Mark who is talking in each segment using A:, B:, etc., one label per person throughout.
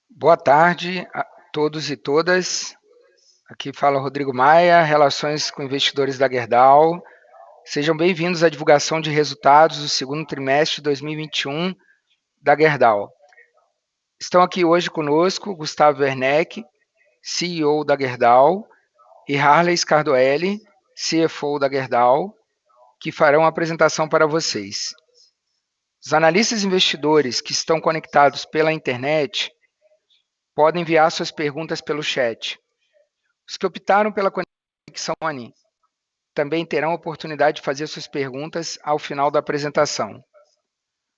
A: Boa tarde a todos e todas. Aqui fala Rodrigo Maia, Relações com Investidores da Gerdau. Sejam bem-vindos à divulgação de resultados do segundo trimestre de 2021 da Gerdau. Estão aqui hoje conosco Gustavo Werneck, CEO da Gerdau, e Harley Scardoelli, CFO da Gerdau, que farão a apresentação para vocês. Os analistas investidores que estão conectados pela internet podem enviar suas perguntas pelo chat. Os que optaram pela conexão ONI também terão a oportunidade de fazer suas perguntas ao final da apresentação.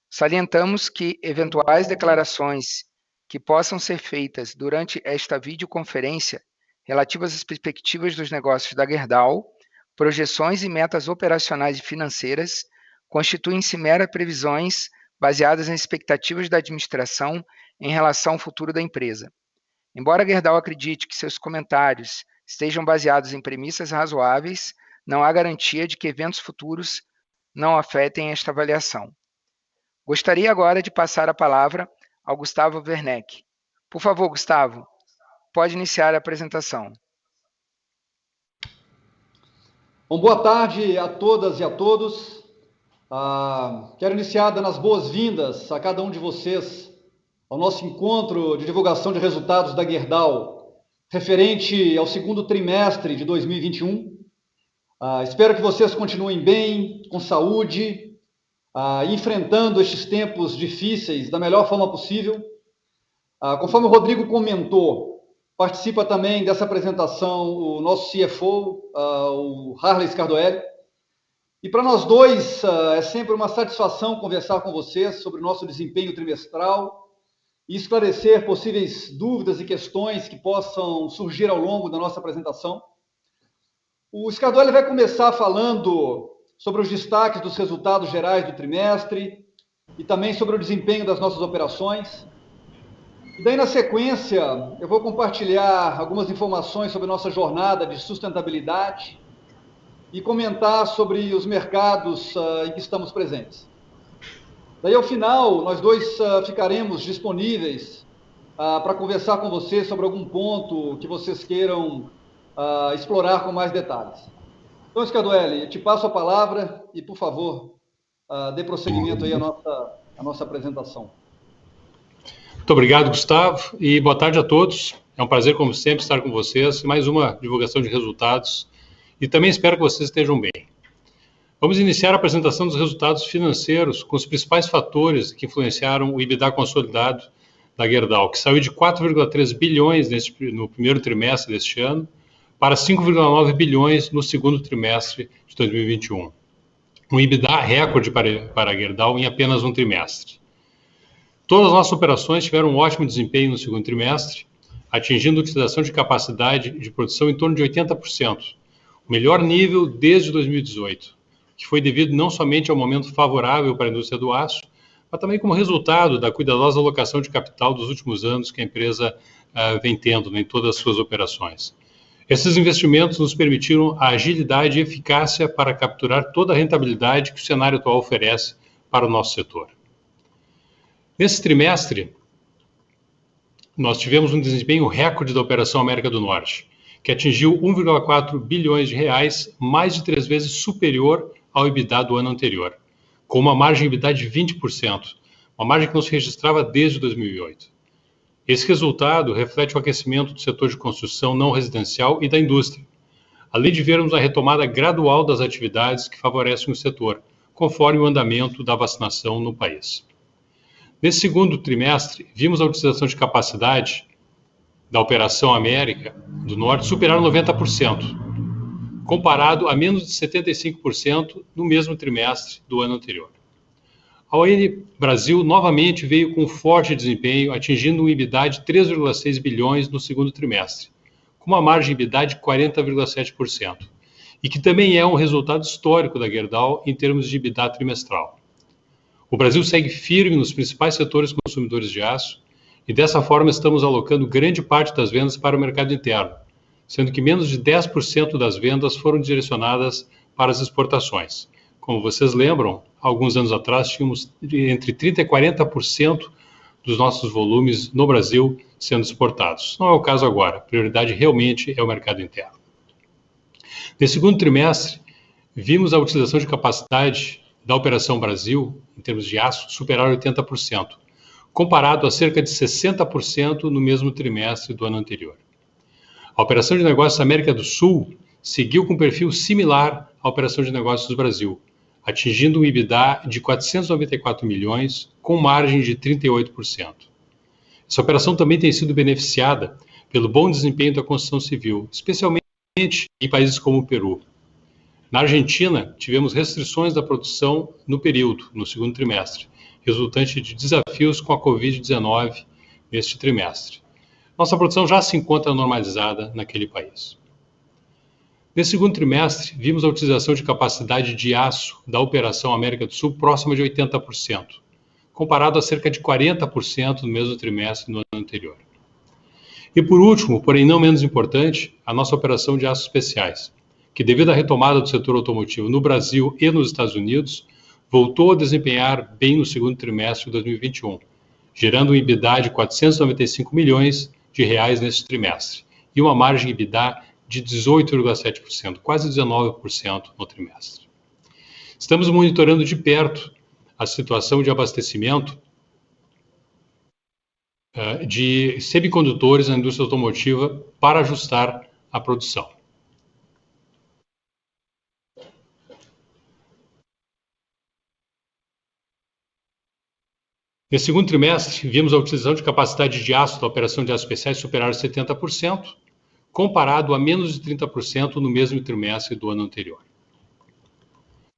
A: Salientamos que eventuais declarações que possam ser feitas durante esta videoconferência relativas às perspectivas dos negócios da Gerdau, projeções e metas operacionais e financeiras, constituem-se meras previsões baseadas nas expectativas da administração em relação ao futuro da empresa. Embora a Gerdau acredite que seus comentários estejam baseados em premissas razoáveis, não há garantia de que eventos futuros não afetem esta avaliação. Gostaria agora de passar a palavra ao Gustavo Werneck. Por favor, Gustavo, pode iniciar a apresentação.
B: Bom, boa tarde a todas e a todos. Quero iniciar dando as boas-vindas a cada um de vocês ao nosso encontro de divulgação de resultados da Gerdau, referente ao segundo trimestre de 2021. Espero que vocês continuem bem, com saúde, enfrentando estes tempos difíceis da melhor forma possível. Conforme o Rodrigo comentou, participa também dessa apresentação o nosso CFO, o Harley Scardoelli. E para nós dois é sempre uma satisfação conversar com vocês sobre o nosso desempenho trimestral e esclarecer possíveis dúvidas e questões que possam surgir ao longo da nossa apresentação. O Scardoelli vai começar falando sobre os destaques dos resultados gerais do trimestre e também sobre o desempenho das nossas operações. E daí, na sequência, eu vou compartilhar algumas informações sobre nossa jornada de sustentabilidade e comentar sobre os mercados em que estamos presentes. Daí, ao final, nós dois ficaremos disponíveis para conversar com vocês sobre algum ponto que vocês queiram explorar com mais detalhes. Então, Scardoelli, te passo a palavra e, por favor, dê prosseguimento aí à nossa apresentação.
C: Muito obrigado, Gustavo, e boa tarde a todos. É um prazer, como sempre, estar com vocês. Mais uma divulgação de resultados e também espero que vocês estejam bem. Vamos iniciar a apresentação dos resultados financeiros com os principais fatores que influenciaram o EBITDA consolidado da Gerdau, que saiu de 4,3 bilhões no primeiro trimestre deste ano para 5,9 bilhões no segundo trimestre de 2021. Um EBITDA recorde para a Gerdau em apenas um trimestre. Todas as nossas operações tiveram um ótimo desempenho no segundo trimestre, atingindo utilização de capacidade de produção em torno de 80%, o melhor nível desde 2018. Que foi devido não somente ao momento favorável para a indústria do aço, mas também como resultado da cuidadosa alocação de capital dos últimos anos que a empresa vem tendo em todas as suas operações. Esses investimentos nos permitiram a agilidade e eficácia para capturar toda a rentabilidade que o cenário atual oferece para o nosso setor. Nesse trimestre, nós tivemos um desempenho recorde da Operação América do Norte, que atingiu 1,4 bilhões de reais, mais de 3 vezes superior ao EBITDA do ano anterior, com uma margem de EBITDA de 20%, uma margem que não se registrava desde 2008. Esse resultado reflete o aquecimento do setor de construção não residencial e da indústria, além de vermos a retomada gradual das atividades que favorecem o setor, conforme o andamento da vacinação no país. Nesse segundo trimestre, vimos a utilização de capacidade da Operação América do Norte superar 90%, comparado a menos de 75% no mesmo trimestre do ano anterior. A ON Brasil novamente veio com forte desempenho, atingindo um EBITDA de 3,6 bilhões no segundo trimestre, com uma margem de EBITDA de 40,7%, e que também é um resultado histórico da Gerdau em termos de EBITDA trimestral. O Brasil segue firme nos principais setores consumidores de aço, e dessa forma estamos alocando grande parte das vendas para o mercado interno, sendo que menos de 10% das vendas foram direcionadas para as exportações. Como vocês lembram, alguns anos atrás tínhamos entre 30% e 40% dos nossos volumes no Brasil sendo exportados. Não é o caso agora, a prioridade realmente é o mercado interno. Nesse segundo trimestre, vimos a utilização de capacidade da Operação Brasil, em termos de aço, superar 80%, comparado a cerca de 60% no mesmo trimestre do ano anterior. A Operação de Negócios América do Sul seguiu com um perfil similar à Operação de Negócios do Brasil, atingindo um EBITDA de 494 milhões, com margem de 38%. Essa operação também tem sido beneficiada pelo bom desempenho da construção civil, especialmente em países como o Peru. Na Argentina, tivemos restrições da produção no período, no segundo trimestre, resultante de desafios com a Covid-19 neste trimestre. Nossa produção já se encontra normalizada naquele país. Nesse segundo trimestre, vimos a utilização de capacidade de aço da Operação América do Sul próxima de 80%, comparado a cerca de 40% no mesmo trimestre no ano anterior. E por último, porém não menos importante, a nossa operação de aços especiais, que devido à retomada do setor automotivo no Brasil e nos Estados Unidos, voltou a desempenhar bem no segundo trimestre de 2021, gerando um EBITDA de 495 milhões de reais neste trimestre e uma margem EBITDA de 18,7%, quase 19% no trimestre. Estamos monitorando de perto a situação de abastecimento de semicondutores na indústria automotiva para ajustar a produção. Nesse segundo trimestre, vimos a utilização de capacidade de aço da operação de aços especiais superar 70%, comparado a menos de 30% no mesmo trimestre do ano anterior.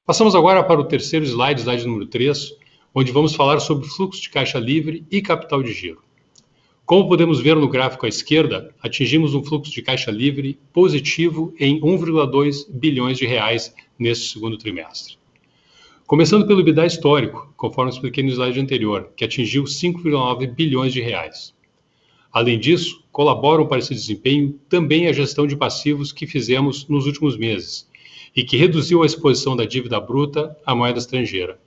C: Passamos agora para o terceiro slide, slide número 3, onde vamos falar sobre fluxo de caixa livre e capital de giro. Como podemos ver no gráfico à esquerda, atingimos um fluxo de caixa livre positivo em 1,2 bilhões de reais neste segundo trimestre. Começando pelo EBITDA histórico, conforme expliquei no slide anterior, que atingiu 5,9 bilhões de reais. Além disso, colaboram para esse desempenho também a gestão de passivos que fizemos nos últimos meses e que reduziu a exposição da dívida bruta à moeda estrangeira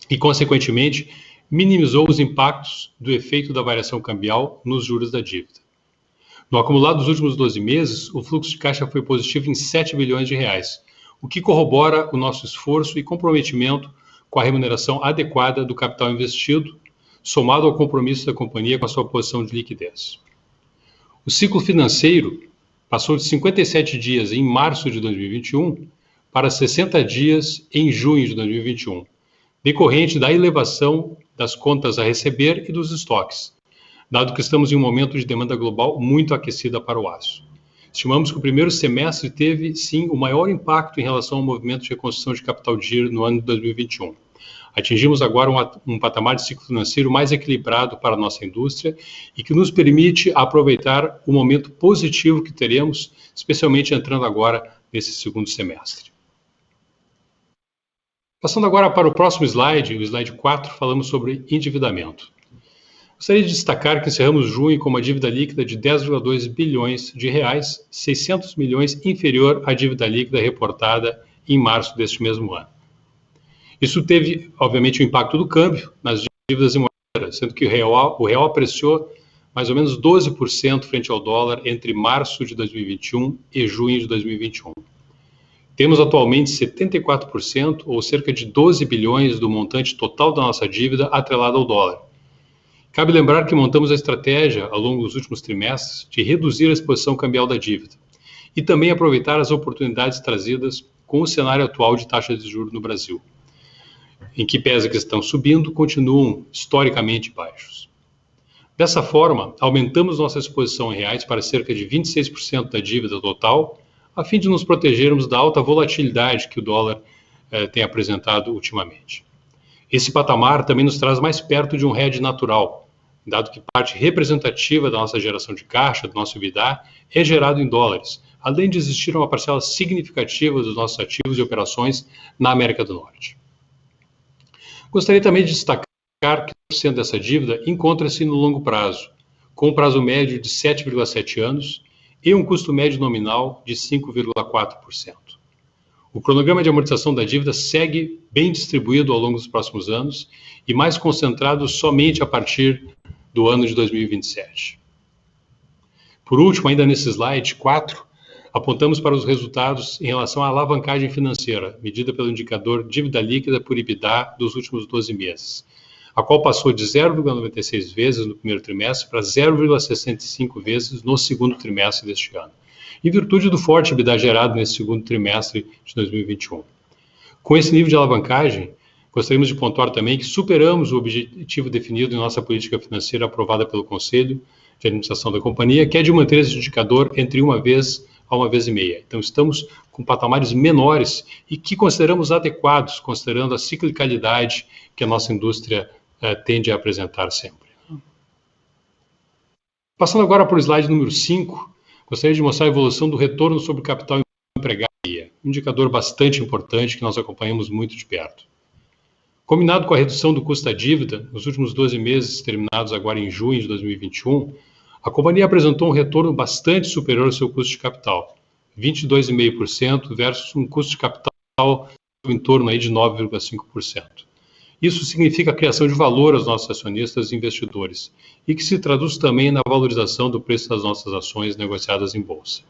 C: e, consequentemente, minimizou os impactos do efeito da variação cambial nos juros da dívida. No acumulado dos últimos 12 meses, o fluxo de caixa foi positivo em 7 bilhões de reais, o que corrobora o nosso esforço e comprometimento com a remuneração adequada do capital investido, somado ao compromisso da companhia com a sua posição de liquidez. O ciclo financeiro passou de 57 dias em março de 2021 para 60 dias em junho de 2021, decorrente da elevação das contas a receber e dos estoques, dado que estamos em um momento de demanda global muito aquecida para o aço. Estimamos que o primeiro semestre teve, sim, o maior impacto em relação ao movimento de reconstrução de capital de giro no ano de 2021. Atingimos agora um patamar de ciclo financeiro mais equilibrado para a nossa indústria e que nos permite aproveitar o momento positivo que teremos, especialmente entrando agora nesse segundo semestre. Passando agora para o próximo slide, o slide 4, falamos sobre endividamento. Gostaria de destacar que encerramos junho com uma dívida líquida de 10,2 bilhões de reais, 600 milhões inferior à dívida líquida reportada em março deste mesmo ano. Isso teve, obviamente, o impacto do câmbio nas dívidas em moeda, sendo que o real apreciou mais ou menos 12% frente ao dólar entre março de 2021 e junho de 2021. Temos atualmente 74%, ou cerca de 12 bilhões do montante total da nossa dívida atrelada ao dólar. Cabe lembrar que montamos a estratégia, ao longo dos últimos trimestres, de reduzir a exposição cambial da dívida e também aproveitar as oportunidades trazidas com o cenário atual de taxas de juros no Brasil, em que, pese que estão subindo, continuam historicamente baixos. Dessa forma, aumentamos nossa exposição em reais para cerca de 26% da dívida total, a fim de nos protegermos da alta volatilidade que o dólar tem apresentado ultimamente. Esse patamar também nos traz mais perto de um hedge natural, dado que parte representativa da nossa geração de caixa, do nosso EBITDA, é gerado em dólares, além de existir uma parcela significativa dos nossos ativos e operações na América do Norte. Gostaria também de destacar que 1% dessa dívida encontra-se no longo prazo, com um prazo médio de 7,7 anos e um custo médio nominal de 5,4%. O cronograma de amortização da dívida segue bem distribuído ao longo dos próximos anos e mais concentrado somente a partir do ano de 2027. Por último, ainda nesse slide 4, apontamos para os resultados em relação à alavancagem financeira, medida pelo indicador dívida líquida por EBITDA dos últimos 12 meses, a qual passou de 0,96 vezes no primeiro trimestre para 0,65 vezes no segundo trimestre deste ano, em virtude do forte EBITDA gerado nesse segundo trimestre de 2021. Com esse nível de alavancagem, gostaríamos de pontuar também que superamos o objetivo definido em nossa política financeira aprovada pelo Conselho de Administração da companhia, que é de manter esse indicador entre 1 vez a 1,5 vezes. Então, estamos com patamares menores e que consideramos adequados, considerando a ciclicalidade que a nossa indústria tende a apresentar sempre. Passando agora para o slide número 5, gostaria de mostrar a evolução do retorno sobre o capital empregado, um indicador bastante importante que nós acompanhamos muito de perto. Combinado com a redução do custo da dívida, nos últimos 12 meses, terminados agora em junho de 2021, a companhia apresentou um retorno bastante superior ao seu custo de capital, 22,5% versus um custo de capital em torno aí de 9,5%. Isso significa a criação de valor aos nossos acionistas e investidores, e que se traduz também na valorização do preço das nossas ações negociadas em bolsa.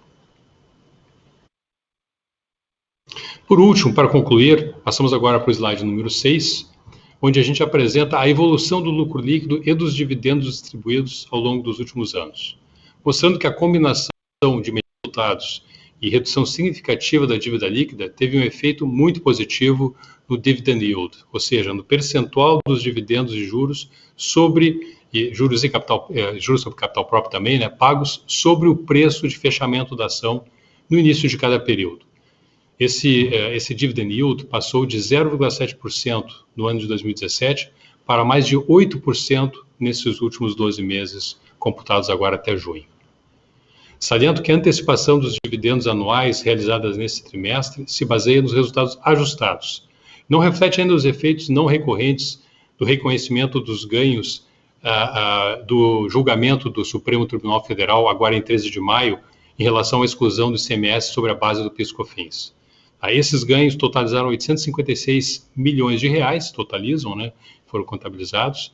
C: Por último, para concluir, passamos agora para o slide número 6, onde a gente apresenta a evolução do lucro líquido e dos dividendos distribuídos ao longo dos últimos anos, mostrando que a combinação de resultados e redução significativa da dívida líquida teve um efeito muito positivo no dividend yield, ou seja, no percentual dos dividendos e juros sobre juros sobre capital próprio também, pagos sobre o preço de fechamento da ação no início de cada período. Esse dividend yield passou de 0,7% no ano de 2017 para mais de 8% nesses últimos 12 meses, computados agora até junho. Saliento que a antecipação dos dividendos anuais realizadas nesse trimestre se baseia nos resultados ajustados. Não reflete ainda os efeitos não recorrentes do reconhecimento dos ganhos do julgamento do Supremo Tribunal Federal, agora em 13 de maio, em relação à exclusão do ICMS sobre a base do PIS/COFINS. Esses ganhos totalizaram 856 milhões de reais, foram contabilizados,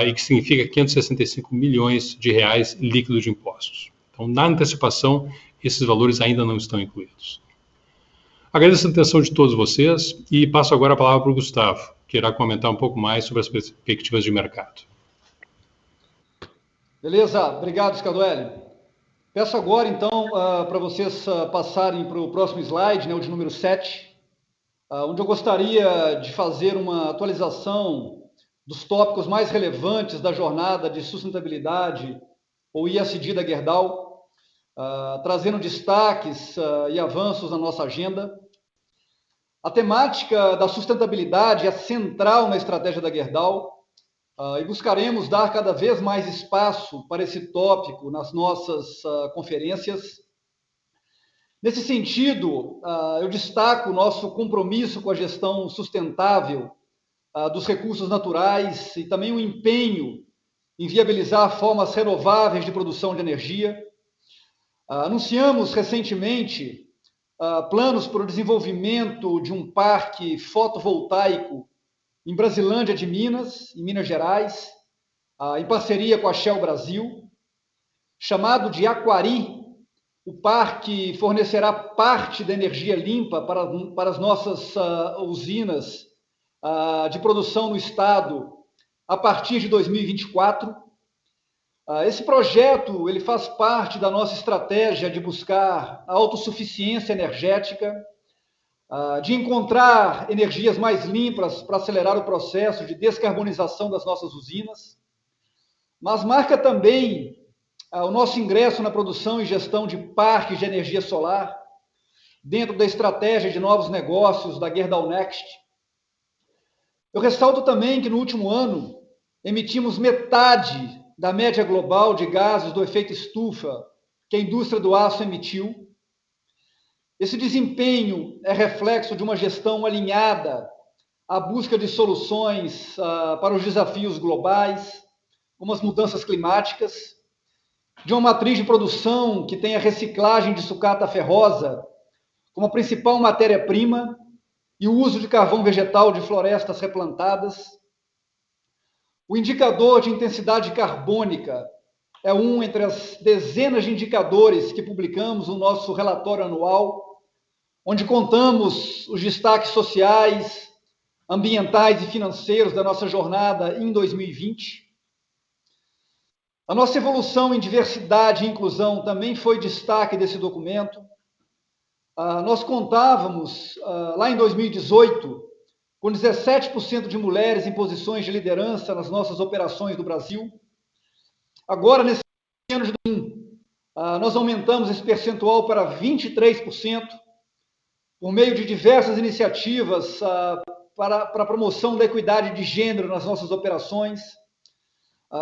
C: e que significa 565 milhões de reais líquidos de impostos. Então, na antecipação, esses valores ainda não estão incluídos. Agradeço a atenção de todos vocês e passo agora a palavra para o Gustavo, que irá comentar um pouco mais sobre as perspectivas de mercado.
B: Beleza, obrigado, Scaduelli. Peço agora, então, para vocês passarem para o próximo slide, o de número 7, onde eu gostaria de fazer uma atualização dos tópicos mais relevantes da jornada de sustentabilidade, ou ISD da Gerdau, trazendo destaques e avanços na nossa agenda. A temática da sustentabilidade é central na estratégia da Gerdau, e buscaremos dar cada vez mais espaço para esse tópico nas nossas conferências. Nesse sentido, eu destaco o nosso compromisso com a gestão sustentável dos recursos naturais e também o empenho em viabilizar formas renováveis de produção de energia. Anunciamos recentemente planos para o desenvolvimento de um parque fotovoltaico em Brasilândia de Minas, em Minas Gerais, em parceria com a Shell Brasil, chamado de Aquari. O parque fornecerá parte da energia limpa para as nossas usinas de produção no estado a partir de 2024. Esse projeto ele faz parte da nossa estratégia de buscar a autossuficiência energética, de encontrar energias mais limpas para acelerar o processo de descarbonização das nossas usinas, mas marca também o nosso ingresso na produção e gestão de parques de energia solar, dentro da estratégia de novos negócios da Gerdau Next. Eu ressalto também que no último ano emitimos metade da média global de gases do efeito estufa que a indústria do aço emitiu. Esse desempenho é reflexo de uma gestão alinhada à busca de soluções para os desafios globais, como as mudanças climáticas, de uma matriz de produção que tem a reciclagem de sucata ferrosa como a principal matéria-prima e o uso de carvão vegetal de florestas replantadas. O indicador de intensidade carbônica é um entre as dezenas de indicadores que publicamos no nosso relatório anual, onde contamos os destaques sociais, ambientais e financeiros da nossa jornada em 2020. A nossa evolução em diversidade e inclusão também foi destaque desse documento. Nós contávamos, lá em 2018, com 17% de mulheres em posições de liderança nas nossas operações do Brasil. Agora, nesse ano de 2021, nós aumentamos esse percentual para 23%, por meio de diversas iniciativas para a promoção da equidade de gênero nas nossas operações,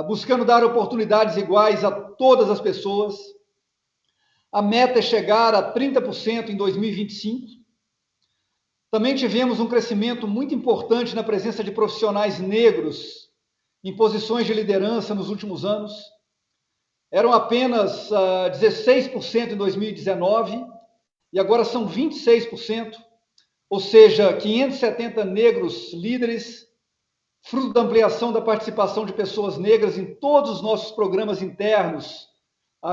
B: buscando dar oportunidades iguais a todas as pessoas. A meta é chegar a 30% em 2025. Também tivemos um crescimento muito importante na presença de profissionais negros em posições de liderança nos últimos anos. Eram apenas 16% em 2019 e agora são 26%, ou seja, 570 negros líderes, fruto da ampliação da participação de pessoas negras em todos os nossos programas internos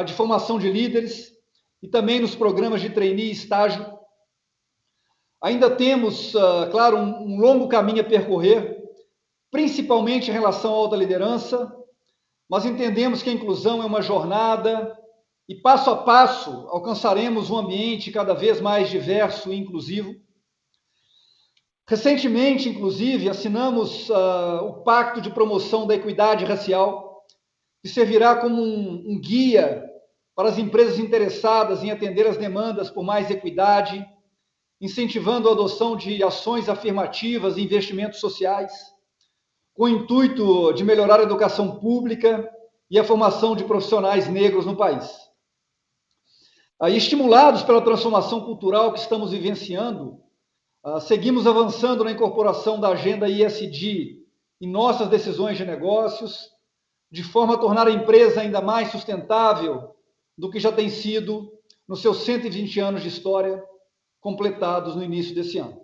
B: de formação de líderes e também nos programas de trainee e estágio. Ainda temos, claro, um longo caminho a percorrer, principalmente em relação à alta liderança, mas entendemos que a inclusão é uma jornada e, passo a passo, alcançaremos um ambiente cada vez mais diverso e inclusivo. Recentemente, inclusive, assinamos o Pacto de Promoção da Equidade Racial, que servirá como um guia para as empresas interessadas em atender as demandas por mais equidade, incentivando a adoção de ações afirmativas e investimentos sociais, com o intuito de melhorar a educação pública e a formação de profissionais negros no país. Estimulados pela transformação cultural que estamos vivenciando, seguimos avançando na incorporação da agenda ESG em nossas decisões de negócios, de forma a tornar a empresa ainda mais sustentável do que já tem sido nos seus 120 anos de história, completados no início desse ano.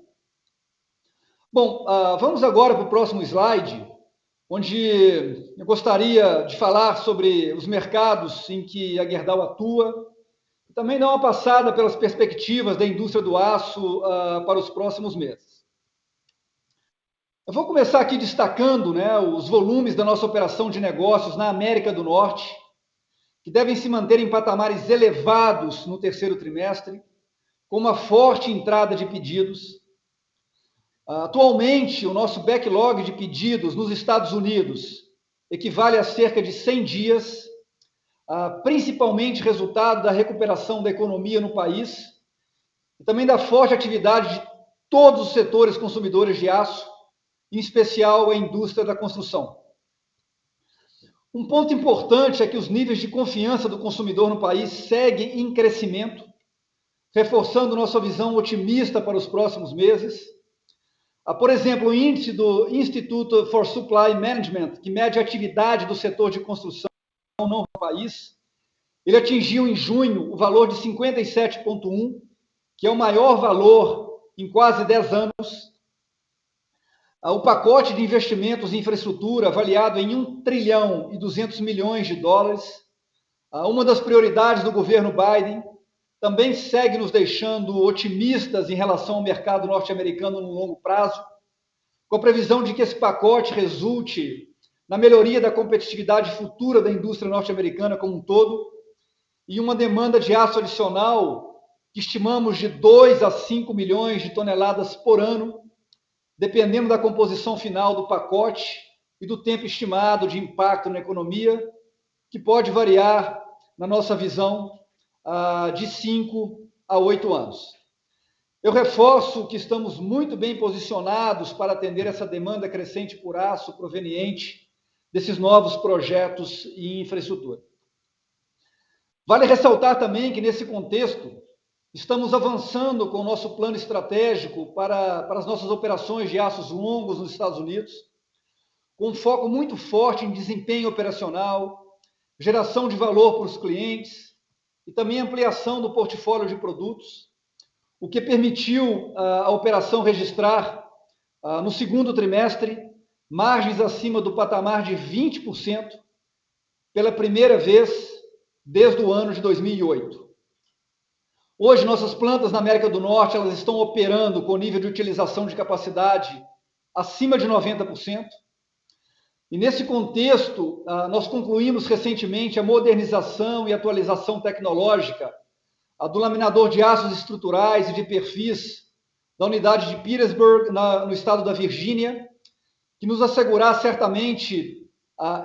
B: Bom, vamos agora para o próximo slide, onde eu gostaria de falar sobre os mercados em que a Gerdau atua, e também dar uma passada pelas perspectivas da indústria do aço para os próximos meses. Eu vou começar aqui destacando, os volumes da nossa operação de negócios na América do Norte, que devem se manter em patamares elevados no terceiro trimestre, com uma forte entrada de pedidos. Atualmente, o nosso backlog de pedidos nos Estados Unidos equivale a cerca de 100 dias, principalmente resultado da recuperação da economia no país e também da forte atividade de todos os setores consumidores de aço, em especial a indústria da construção. Um ponto importante é que os níveis de confiança do consumidor no país seguem em crescimento, reforçando nossa visão otimista para os próximos meses. Por exemplo, o índice do Institute for Supply Management, que mede a atividade do setor de construção no país, ele atingiu em junho o valor de 57,1, que é o maior valor em quase 10 anos. O pacote de investimentos em infraestrutura, avaliado em 1 trilhão e 200 milhões de dólares, uma das prioridades do governo Biden, também segue nos deixando otimistas em relação ao mercado norte-americano no longo prazo, com a previsão de que esse pacote resulte na melhoria da competitividade futura da indústria norte-americana como um todo e uma demanda de aço adicional que estimamos de 2 a 5 milhões de toneladas por ano, dependendo da composição final do pacote e do tempo estimado de impacto na economia, que pode variar, na nossa visão, de 5 a 8 anos. Eu reforço que estamos muito bem posicionados para atender essa demanda crescente por aço proveniente desses novos projetos em infraestrutura. Vale ressaltar também que, nesse contexto, estamos avançando com o nosso plano estratégico para as nossas operações de aços longos nos Estados Unidos, com um foco muito forte em desempenho operacional, geração de valor para os clientes e também ampliação do portfólio de produtos, o que permitiu a operação registrar, no segundo trimestre, margens acima do patamar de 20% pela primeira vez desde o ano de 2008. Hoje, nossas plantas na América do Norte elas estão operando com nível de utilização de capacidade acima de 90%. E nesse contexto, nós concluímos recentemente a modernização e atualização tecnológica do laminador de aços estruturais e de perfis da unidade de Petersburg, no estado da Virgínia, que nos assegurará certamente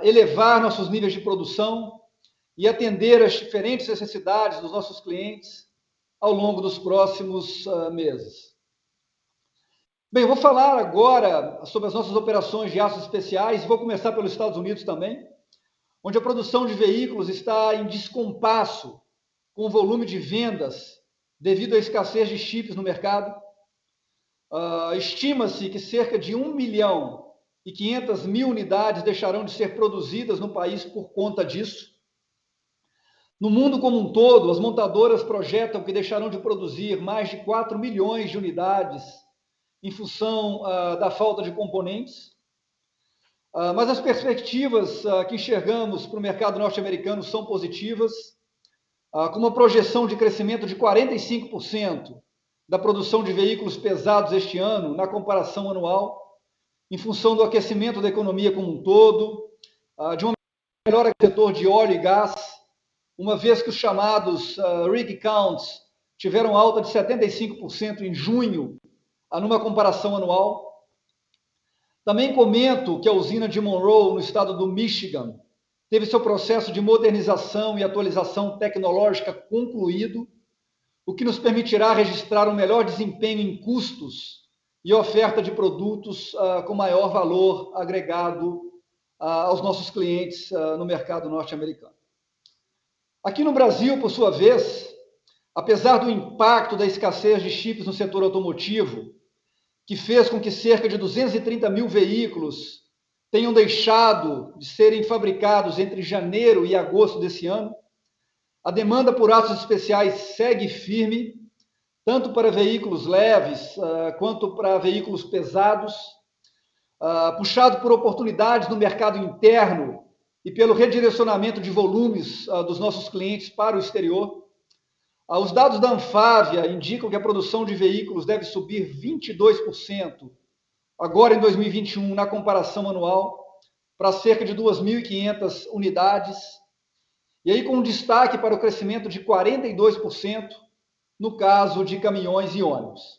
B: elevar nossos níveis de produção e atender às diferentes necessidades dos nossos clientes ao longo dos próximos meses. Bem, eu vou falar agora sobre as nossas operações de aços especiais, vou começar pelos Estados Unidos também, onde a produção de veículos está em descompasso com o volume de vendas devido à escassez de chips no mercado. Estima-se que cerca de 1.500.000 unidades deixarão de ser produzidas no país por conta disso. No mundo como um todo, as montadoras projetam que deixarão de produzir mais de 4 milhões de unidades em função da falta de componentes. Mas as perspectivas que enxergamos para o mercado norte-americano são positivas, com uma projeção de crescimento de 45% da produção de veículos pesados este ano, na comparação anual, em função do aquecimento da economia como um todo, de uma melhora do setor de óleo e gás, uma vez que os chamados rig counts tiveram alta de 75% em junho, numa comparação anual. Também comento que a usina de Monroe, no estado do Michigan, teve seu processo de modernização e atualização tecnológica concluído, o que nos permitirá registrar um melhor desempenho em custos e oferta de produtos com maior valor agregado aos nossos clientes no mercado norte-americano. Aqui no Brasil, por sua vez, apesar do impacto da escassez de chips no setor automotivo, que fez com que cerca de 230 mil veículos tenham deixado de serem fabricados entre janeiro e agosto desse ano, a demanda por aços especiais segue firme, tanto para veículos leves quanto para veículos pesados, puxado por oportunidades no mercado interno e pelo redirecionamento de volumes dos nossos clientes para o exterior. Os dados da Anfávia indicam que a produção de veículos deve subir 22% agora em 2021, na comparação anual, para cerca de 2.500 unidades, e aí com um destaque para o crescimento de 42% no caso de caminhões e ônibus.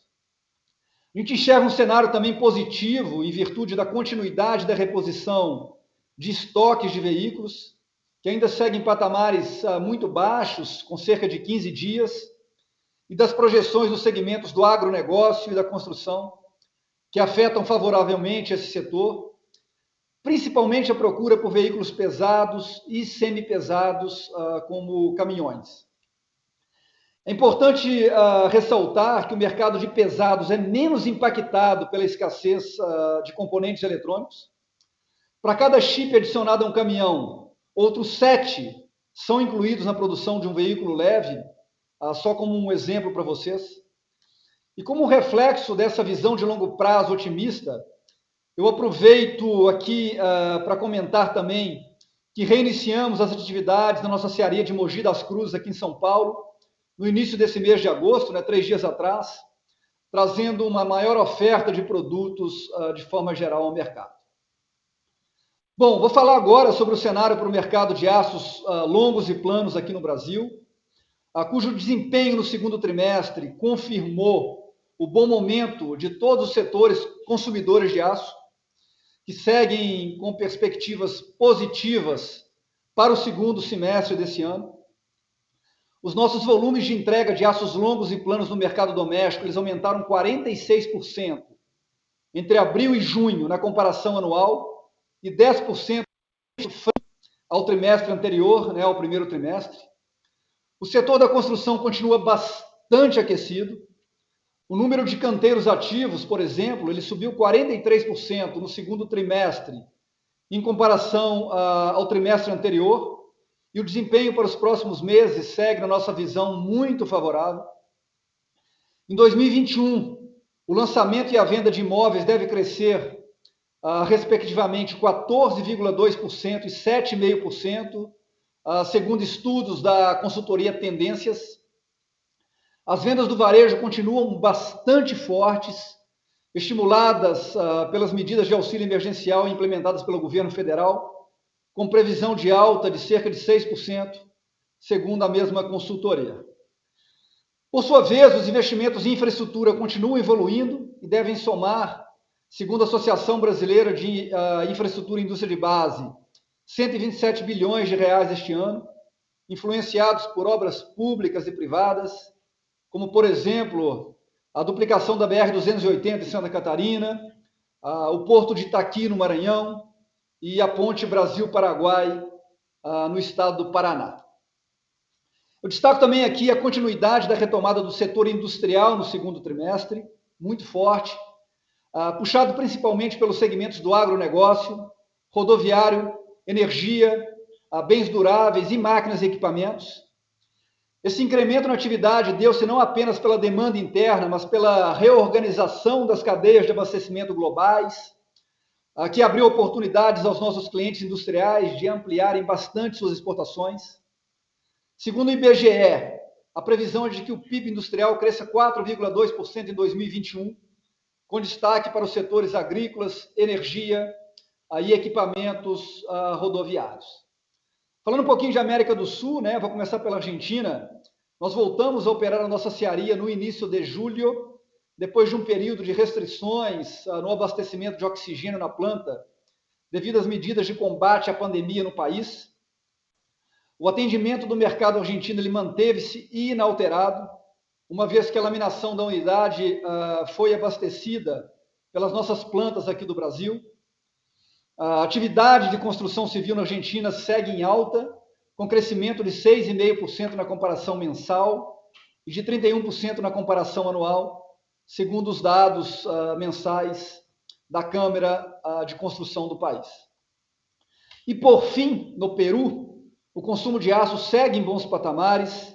B: A gente enxerga um cenário também positivo em virtude da continuidade da reposição de estoques de veículos, que ainda seguem patamares muito baixos, com cerca de 15 dias, e das projeções dos segmentos do agronegócio e da construção, que afetam favoravelmente esse setor, principalmente a procura por veículos pesados e semipesados, como caminhões. É importante ressaltar que o mercado de pesados é menos impactado pela escassez de componentes eletrônicos. Para cada chip adicionado a um caminhão, outros 7 são incluídos na produção de um veículo leve, só como um exemplo para vocês. E como um reflexo dessa visão de longo prazo otimista, eu aproveito aqui para comentar também que reiniciamos as atividades da nossa cearia de Mogi das Cruzes, aqui em São Paulo, no início desse mês de agosto, 3 dias atrás, trazendo uma maior oferta de produtos de forma geral ao mercado. Bom, vou falar agora sobre o cenário para o mercado de aços longos e planos aqui no Brasil, cujo desempenho no segundo trimestre confirmou o bom momento de todos os setores consumidores de aço, que seguem com perspectivas positivas para o segundo semestre desse ano. Os nossos volumes de entrega de aços longos e planos no mercado doméstico, eles aumentaram 46% entre abril e junho, na comparação anual, e 10% ao trimestre anterior, ao primeiro trimestre. O setor da construção continua bastante aquecido. O número de canteiros ativos, por exemplo, ele subiu 43% no segundo trimestre, em comparação ao trimestre anterior, e o desempenho para os próximos meses segue, na nossa visão, muito favorável. Em 2021, o lançamento e a venda de imóveis deve crescer respectivamente 14,2% e 7,5%, segundo estudos da consultoria Tendências. As vendas do varejo continuam bastante fortes, estimuladas pelas medidas de auxílio emergencial implementadas pelo governo federal, com previsão de alta de cerca de 6%, segundo a mesma consultoria. Por sua vez, os investimentos em infraestrutura continuam evoluindo e devem somar, segundo a Associação Brasileira de Infraestrutura e Indústria de Base, 127 bilhões de reais este ano, influenciados por obras públicas e privadas, como, por exemplo, a duplicação da BR-280 em Santa Catarina, o Porto de Itaqui, no Maranhão, e a Ponte Brasil-Paraguai, no estado do Paraná. Eu destaco também aqui a continuidade da retomada do setor industrial no segundo trimestre, muito forte, puxado principalmente pelos segmentos do agronegócio, rodoviário, energia, bens duráveis e máquinas e equipamentos. Esse incremento na atividade deu-se não apenas pela demanda interna, mas pela reorganização das cadeias de abastecimento globais, que abriu oportunidades aos nossos clientes industriais de ampliarem bastante suas exportações. Segundo o IBGE, a previsão é de que o PIB industrial cresça 4,2% em 2021, com destaque para os setores agrícolas, energia e equipamentos rodoviários. Falando um pouquinho de América do Sul, né, vou começar pela Argentina. Nós voltamos a operar a nossa cearia no início de julho, depois de um período de restrições no abastecimento de oxigênio na planta, devido às medidas de combate à pandemia no país. O atendimento do mercado argentino ele manteve-se inalterado, uma vez que a laminação da unidade foi abastecida pelas nossas plantas aqui do Brasil. A atividade de construção civil na Argentina segue em alta, com crescimento de 6,5% na comparação mensal e de 31% na comparação anual, segundo os dados mensais da Câmara de Construção do país. E, por fim, no Peru, o consumo de aço segue em bons patamares,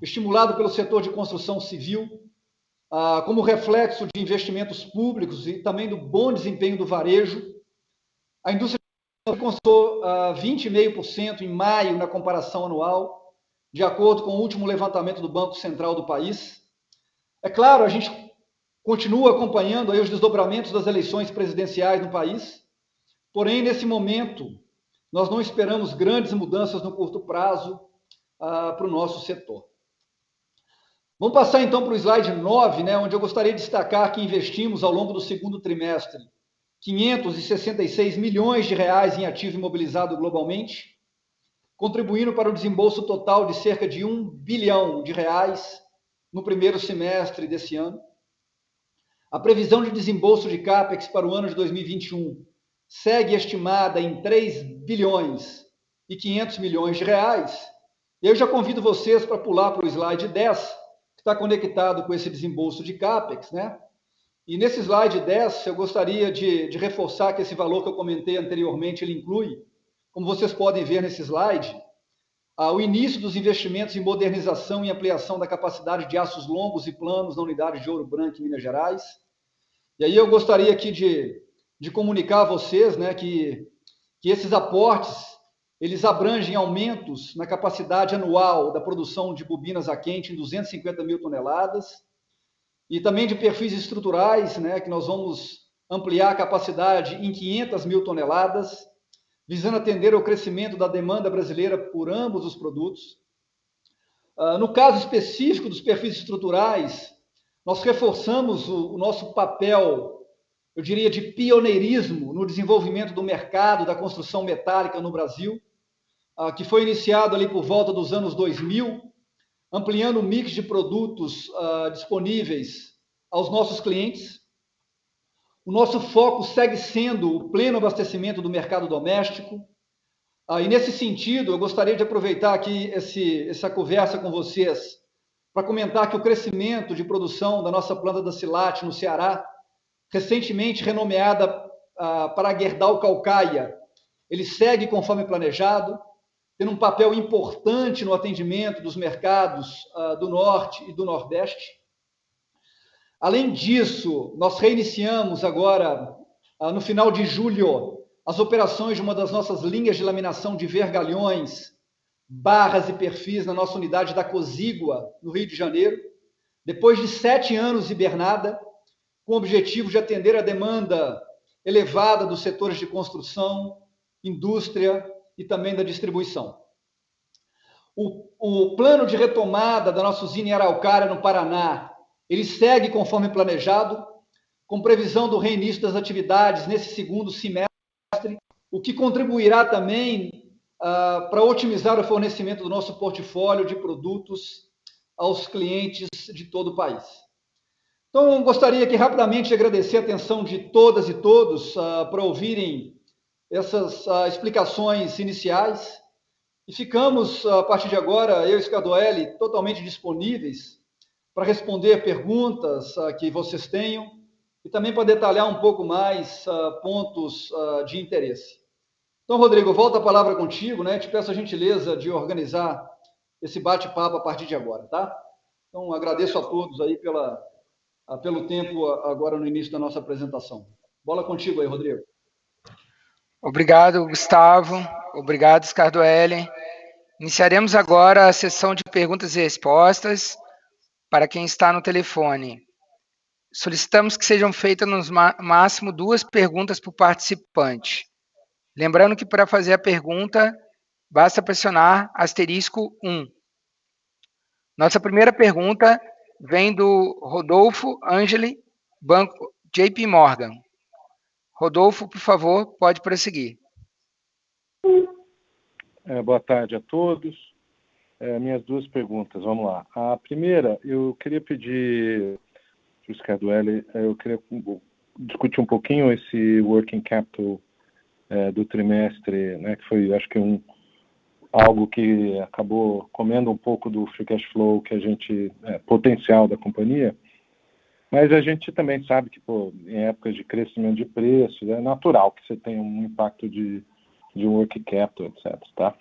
B: estimulado pelo setor de construção civil, como reflexo de investimentos públicos e também do bom desempenho do varejo. A indústria alcançou 20,5% em maio na comparação anual, de acordo com o último levantamento do Banco Central do país. É claro, a gente continua acompanhando aí os desdobramentos das eleições presidenciais no país, porém, nesse momento, nós não esperamos grandes mudanças no curto prazo para o nosso setor. Vamos passar então para o slide 9, né, onde eu gostaria de destacar que investimos ao longo do segundo trimestre 566 milhões de reais em ativo imobilizado globalmente, contribuindo para o desembolso total de cerca de 1 bilhão de reais no primeiro semestre desse ano. A previsão de desembolso de CAPEX para o ano de 2021 segue estimada em 3 bilhões e 500 milhões de reais. Eu já convido vocês para pular para o slide 10, que está conectado com esse desembolso de CAPEX, né? E nesse slide 10, eu gostaria de reforçar que esse valor que eu comentei anteriormente, ele inclui, como vocês podem ver nesse slide, o início dos investimentos em modernização e ampliação da capacidade de aços longos e planos na unidade de Ouro Branco em Minas Gerais. E aí eu gostaria aqui de comunicar a vocês, né, que esses aportes, eles abrangem aumentos na capacidade anual da produção de bobinas a quente em 250 mil toneladas, e também de perfis estruturais, né, que nós vamos ampliar a capacidade em 500 mil toneladas, visando atender ao crescimento da demanda brasileira por ambos os produtos. No caso específico dos perfis estruturais, nós reforçamos o nosso papel, eu diria, de pioneirismo no desenvolvimento do mercado da construção metálica no Brasil, que foi iniciado ali por volta dos anos 2000, ampliando o mix de produtos disponíveis aos nossos clientes. O nosso foco segue sendo o pleno abastecimento do mercado doméstico. E nesse sentido, eu gostaria de aproveitar aqui essa conversa com vocês para comentar que o crescimento de produção da nossa planta da Silat, no Ceará, recentemente renomeada para Gerdau Caucaia, ele segue conforme planejado, tendo um papel importante no atendimento dos mercados do Norte e do Nordeste. Além disso, nós reiniciamos agora, no final de julho, as operações de uma das nossas linhas de laminação de vergalhões, barras e perfis na nossa unidade da Cozígua, no Rio de Janeiro, depois de 7 anos hibernada, com o objetivo de atender a demanda elevada dos setores de construção, indústria e também da distribuição. O plano de retomada da nossa usina em Araucária, no Paraná, ele segue conforme planejado, com previsão do reinício das atividades nesse segundo semestre, o que contribuirá também para otimizar o fornecimento do nosso portfólio de produtos aos clientes de todo o país. Então, gostaria aqui rapidamente de agradecer a atenção de todas e todos para ouvirem essas explicações iniciais. E ficamos, a partir de agora, eu e Scardoelli, totalmente disponíveis para responder perguntas que vocês tenham e também para detalhar um pouco mais pontos de interesse. Então, Rodrigo, volto a palavra contigo, né? Te peço a gentileza de organizar esse bate-papo a partir de agora, tá? Então, agradeço a todos aí pelo tempo agora no início da nossa apresentação. Bola contigo aí, Rodrigo.
A: Obrigado, Gustavo. Obrigado, Scardoelli. Iniciaremos agora a sessão de perguntas e respostas para quem está no telefone. Solicitamos que sejam feitas no máximo 2 perguntas por participante. Lembrando que para fazer a pergunta, basta pressionar *1. Nossa primeira pergunta vem do Rodolfo Angeli, Banco JP Morgan. Rodolfo, por favor, pode prosseguir.
D: Boa tarde a todos. Minhas 2 perguntas, vamos lá. A primeira, eu queria pedir para o Scardoelli, eu queria discutir um pouquinho esse working capital do trimestre, né, que foi, acho que algo que acabou comendo um pouco do free cash flow que a gente, potencial da companhia, mas a gente também sabe que, em épocas de crescimento de preços, é natural que você tenha um impacto de working capital, etc. Tá?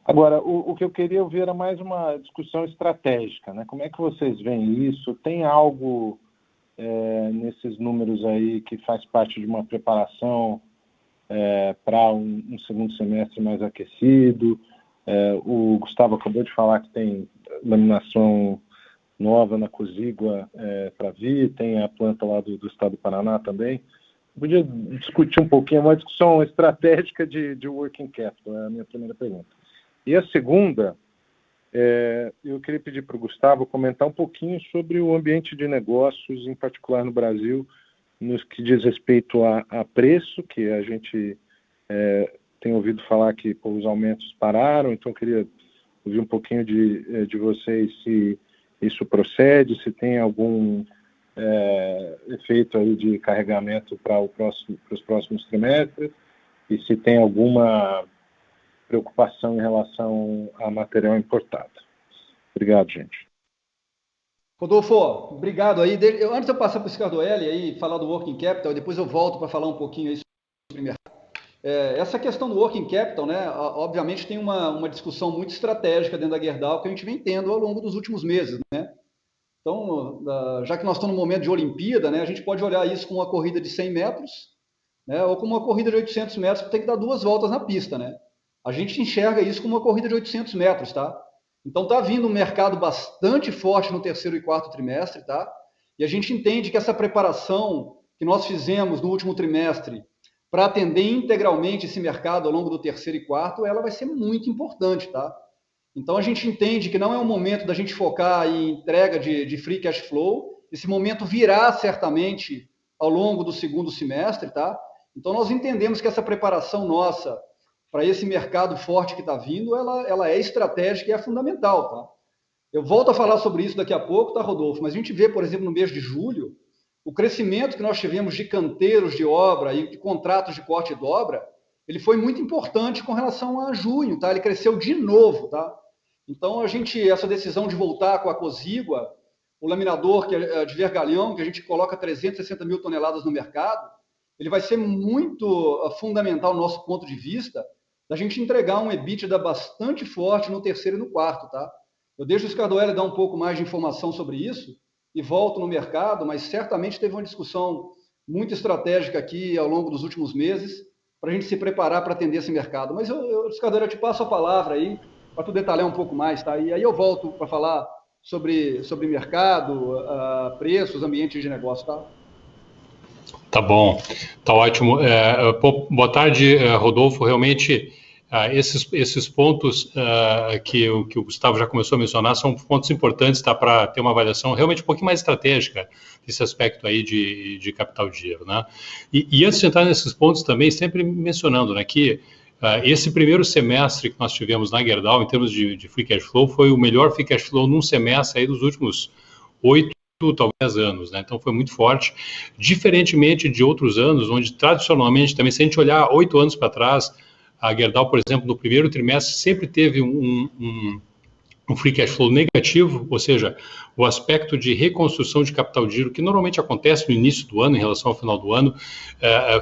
D: Agora, o que eu queria ouvir era mais uma discussão estratégica, né? Como é que vocês veem isso? Tem algo nesses números aí que faz parte de uma preparação para um segundo semestre mais aquecido? O Gustavo acabou de falar que tem laminação nova na Cozígua para vir, tem a planta lá do estado do Paraná também. Podia discutir um pouquinho, uma discussão estratégica de working capital, é a minha primeira pergunta. E a segunda, eu queria pedir para o Gustavo comentar um pouquinho sobre o ambiente de negócios, em particular no Brasil, no que diz respeito a preço, que a gente tem ouvido falar que os aumentos pararam, então eu queria ouvir um pouquinho de vocês se isso procede, se tem algum efeito aí de carregamento para os próximos trimestres e se tem alguma preocupação em relação a material importado. Obrigado, gente.
B: Rodolfo, obrigado aí. Antes de eu passar para o Scardoelli aí falar do working capital, depois eu volto para falar um pouquinho aí sobre o mercado. Essa questão do working capital, né, obviamente tem uma discussão muito estratégica dentro da Gerdau que a gente vem tendo ao longo dos últimos meses, né? Então, já que nós estamos no momento de Olimpíada, né, a gente pode olhar isso como uma corrida de 100 metros, né, ou como uma corrida de 800 metros que tem que dar 2 voltas na pista, né? A gente enxerga isso como uma corrida de 800 metros, tá? Então, está vindo um mercado bastante forte no terceiro e quarto trimestre, tá? E a gente entende que essa preparação que nós fizemos no último trimestre para atender integralmente esse mercado ao longo do terceiro e quarto, ela vai ser muito importante, tá? Então, a gente entende que não é um momento da gente focar em entrega de free cash flow. Esse momento virá certamente ao longo do segundo semestre, tá? Então, nós entendemos que essa preparação nossa para esse mercado forte que está vindo, ela é estratégica e é fundamental, tá? Eu volto a falar sobre isso daqui a pouco, tá, Rodolfo? Mas a gente vê, por exemplo, no mês de julho, o crescimento que nós tivemos de canteiros de obra e de contratos de corte e dobra, ele foi muito importante com relação a junho, tá? Ele cresceu de novo, tá? Então, essa decisão de voltar com a Cozígua, o laminador que é de vergalhão, que a gente coloca 360 mil toneladas no mercado, ele vai ser muito fundamental, no nosso ponto de vista, da gente entregar um EBITDA bastante forte no terceiro e no quarto, tá? Eu deixo o Scardoelli dar um pouco mais de informação sobre isso e volto no mercado, mas certamente teve uma discussão muito estratégica aqui ao longo dos últimos meses, para a gente se preparar para atender esse mercado. Mas, Scardoelli, eu te passo a palavra aí, para tu detalhar um pouco mais, tá? E aí eu volto para falar sobre mercado, preços, ambiente de negócio, tá?
C: Tá bom, tá ótimo. Boa tarde, Rodolfo. Realmente, esses pontos que o Gustavo já começou a mencionar são pontos importantes, tá, para ter uma avaliação realmente um pouquinho mais estratégica desse aspecto aí de capital de giro, né? E antes de entrar nesses pontos também, sempre mencionando, né, que esse primeiro semestre que nós tivemos na Gerdau, em termos de free cash flow, foi o melhor free cash flow num semestre aí dos últimos 8, talvez anos, né? Então foi muito forte, diferentemente de outros anos, onde tradicionalmente também, se a gente olhar 8 anos para trás, a Gerdau, por exemplo, no primeiro trimestre sempre teve um free cash flow negativo, ou seja, o aspecto de reconstrução de capital de giro, que normalmente acontece no início do ano, em relação ao final do ano,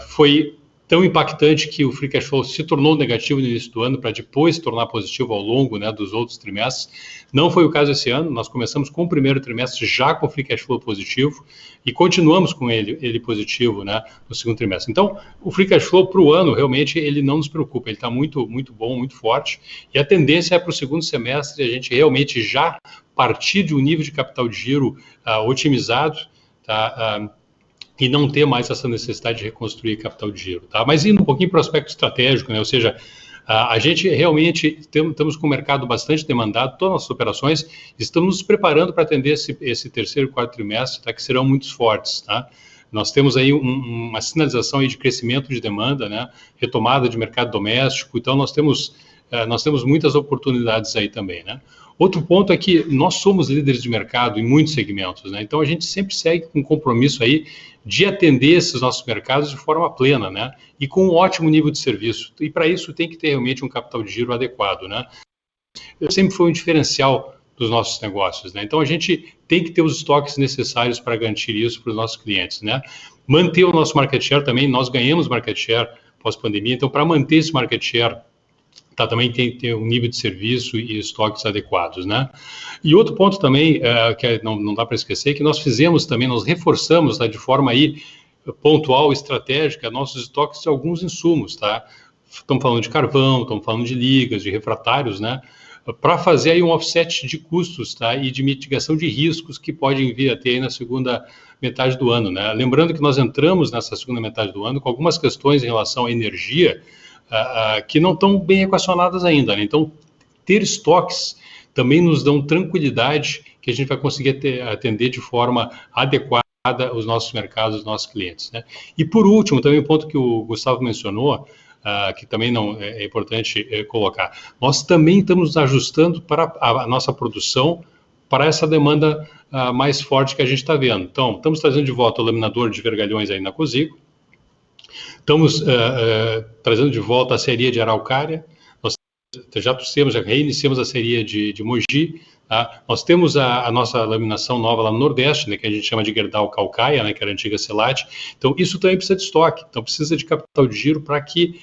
C: foi tão impactante que o free cash flow se tornou negativo no início do ano para depois se tornar positivo ao longo, né, dos outros trimestres. Não foi o caso esse ano, nós começamos com o primeiro trimestre já com free cash flow positivo e continuamos com ele positivo, né, no segundo trimestre. Então, o free cash flow para o ano, realmente, ele não nos preocupa, ele está muito, muito bom, muito forte, e a tendência é para o segundo semestre a gente realmente já partir de um nível de capital de giro otimizado, tá, e não ter mais essa necessidade de reconstruir capital de giro, tá? Mas indo um pouquinho para o aspecto estratégico, né? Ou seja, a gente realmente estamos com o mercado bastante demandado, todas as nossas operações, estamos nos preparando para atender esse terceiro e quarto trimestre, tá? Que serão muito fortes, tá? Nós temos aí uma sinalização aí de crescimento de demanda, né? Retomada de mercado doméstico, então nós temos muitas oportunidades aí também, né? Outro ponto é que nós somos líderes de mercado em muitos segmentos, né? Então a gente sempre segue com um compromisso aí de atender esses nossos mercados de forma plena, né? E com um ótimo nível de serviço. E para isso tem que ter realmente um capital de giro adequado, né? Sempre foi um diferencial dos nossos negócios, né? Então a gente tem que ter os estoques necessários para garantir isso para os nossos clientes, né? Manter o nosso market share também, nós ganhamos market share pós-pandemia, então para manter esse market share, tá, também tem que ter um nível de serviço e estoques adequados, né? E outro ponto também, que não dá para esquecer, que nós reforçamos, tá, de forma aí pontual, estratégica, nossos estoques de alguns insumos, tá? Estamos falando de carvão, estamos falando de ligas, de refratários, né? Para fazer aí um offset de custos, tá? E de mitigação de riscos que podem vir a ter aí na segunda metade do ano, né? Lembrando que nós entramos nessa segunda metade do ano com algumas questões em relação à energia, que não estão bem equacionadas ainda, né? Então, ter estoques também nos dão tranquilidade que a gente vai conseguir atender de forma adequada os nossos mercados, os nossos clientes, né? E por último, também o ponto que o Gustavo mencionou, que também não é importante colocar, nós também estamos nos ajustando para a nossa produção para essa demanda mais forte que a gente está vendo. Então, estamos trazendo de volta o laminador de vergalhões aí na Cosigo, estamos trazendo de volta a seria de Araucária, nós já reiniciamos a seria de Mogi, tá? Nós temos a nossa laminação nova lá no Nordeste, né, que a gente chama de Gerdau Calcaia, né, que era a antiga Celate. Então, isso também precisa de estoque, então precisa de capital de giro para que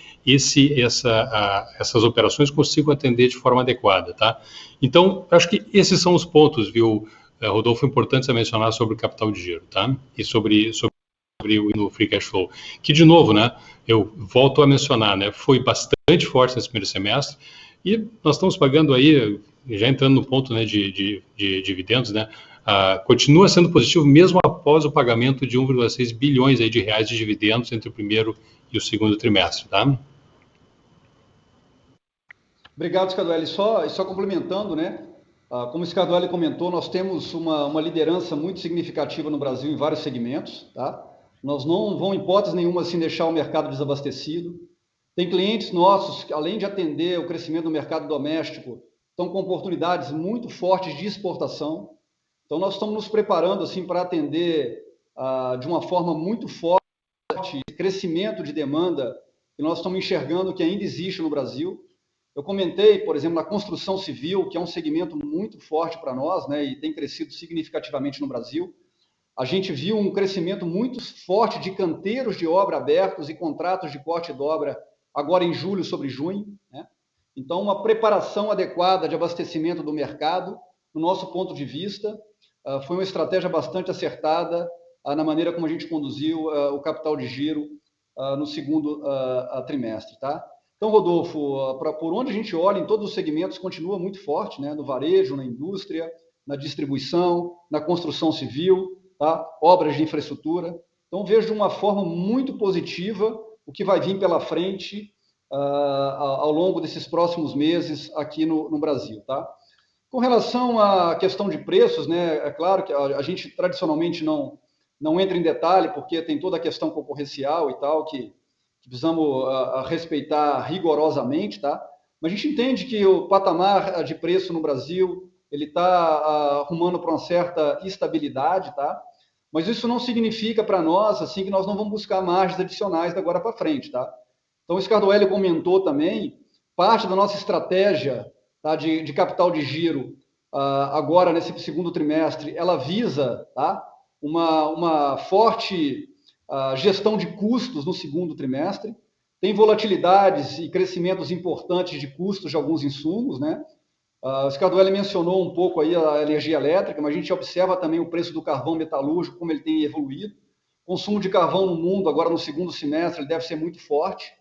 C: essas operações consigam atender de forma adequada, tá? Então, acho que esses são os pontos, viu, Rodolfo, importantes a mencionar sobre o capital de giro, tá? E sobre o free cash flow, que de novo, né, eu volto a mencionar, né, foi bastante forte nesse primeiro semestre e nós estamos pagando aí, já entrando no ponto, né, de dividendos, né, continua sendo positivo mesmo após o pagamento de 1,6 bilhões aí de reais de dividendos entre o primeiro e o segundo trimestre, tá?
B: Obrigado, Scardoelli. Só complementando, né? Como o Scardoelli comentou, nós temos uma liderança muito significativa no Brasil em vários segmentos, tá? Nós não vamos, em hipótese nenhuma, assim, deixar o mercado desabastecido. Tem clientes nossos que, além de atender o crescimento do mercado doméstico, estão com oportunidades muito fortes de exportação. Então, nós estamos nos preparando assim, para atender de uma forma muito forte esse crescimento de demanda que nós estamos enxergando que ainda existe no Brasil. Eu comentei, por exemplo, na construção civil, que é um segmento muito forte para nós, né, e tem crescido significativamente no Brasil. A gente viu um crescimento muito forte de canteiros de obra abertos e contratos de corte de obra agora em julho sobre junho, né? Então, uma preparação adequada de abastecimento do mercado, do nosso ponto de vista, foi uma estratégia bastante acertada na maneira como a gente conduziu o capital de giro no segundo trimestre, tá? Então, Rodolfo, por onde a gente olha, em todos os segmentos, continua muito forte, né? No varejo, na indústria, na distribuição, na construção civil, tá? Obras de infraestrutura. Então, vejo de uma forma muito positiva o que vai vir pela frente ao longo desses próximos meses aqui no Brasil, tá? Com relação à questão de preços, né? É claro que a gente tradicionalmente não entra em detalhe, porque tem toda a questão concorrencial e tal, que precisamos respeitar rigorosamente, tá? Mas a gente entende que o patamar de preço no Brasil, ele está arrumando para uma certa estabilidade, tá? Mas isso não significa para nós, assim, que nós não vamos buscar margens adicionais da agora para frente, tá? Então, o Scardoelli comentou também, parte da nossa estratégia, tá, de capital de giro, agora nesse segundo trimestre, ela visa, tá, uma forte gestão de custos no segundo trimestre. Tem volatilidades e crescimentos importantes de custos de alguns insumos, né? O Scardoelli mencionou um pouco aí a energia elétrica, mas a gente observa também o preço do carvão metalúrgico, como ele tem evoluído. O consumo de carvão no mundo, agora no segundo semestre, ele deve ser muito forte,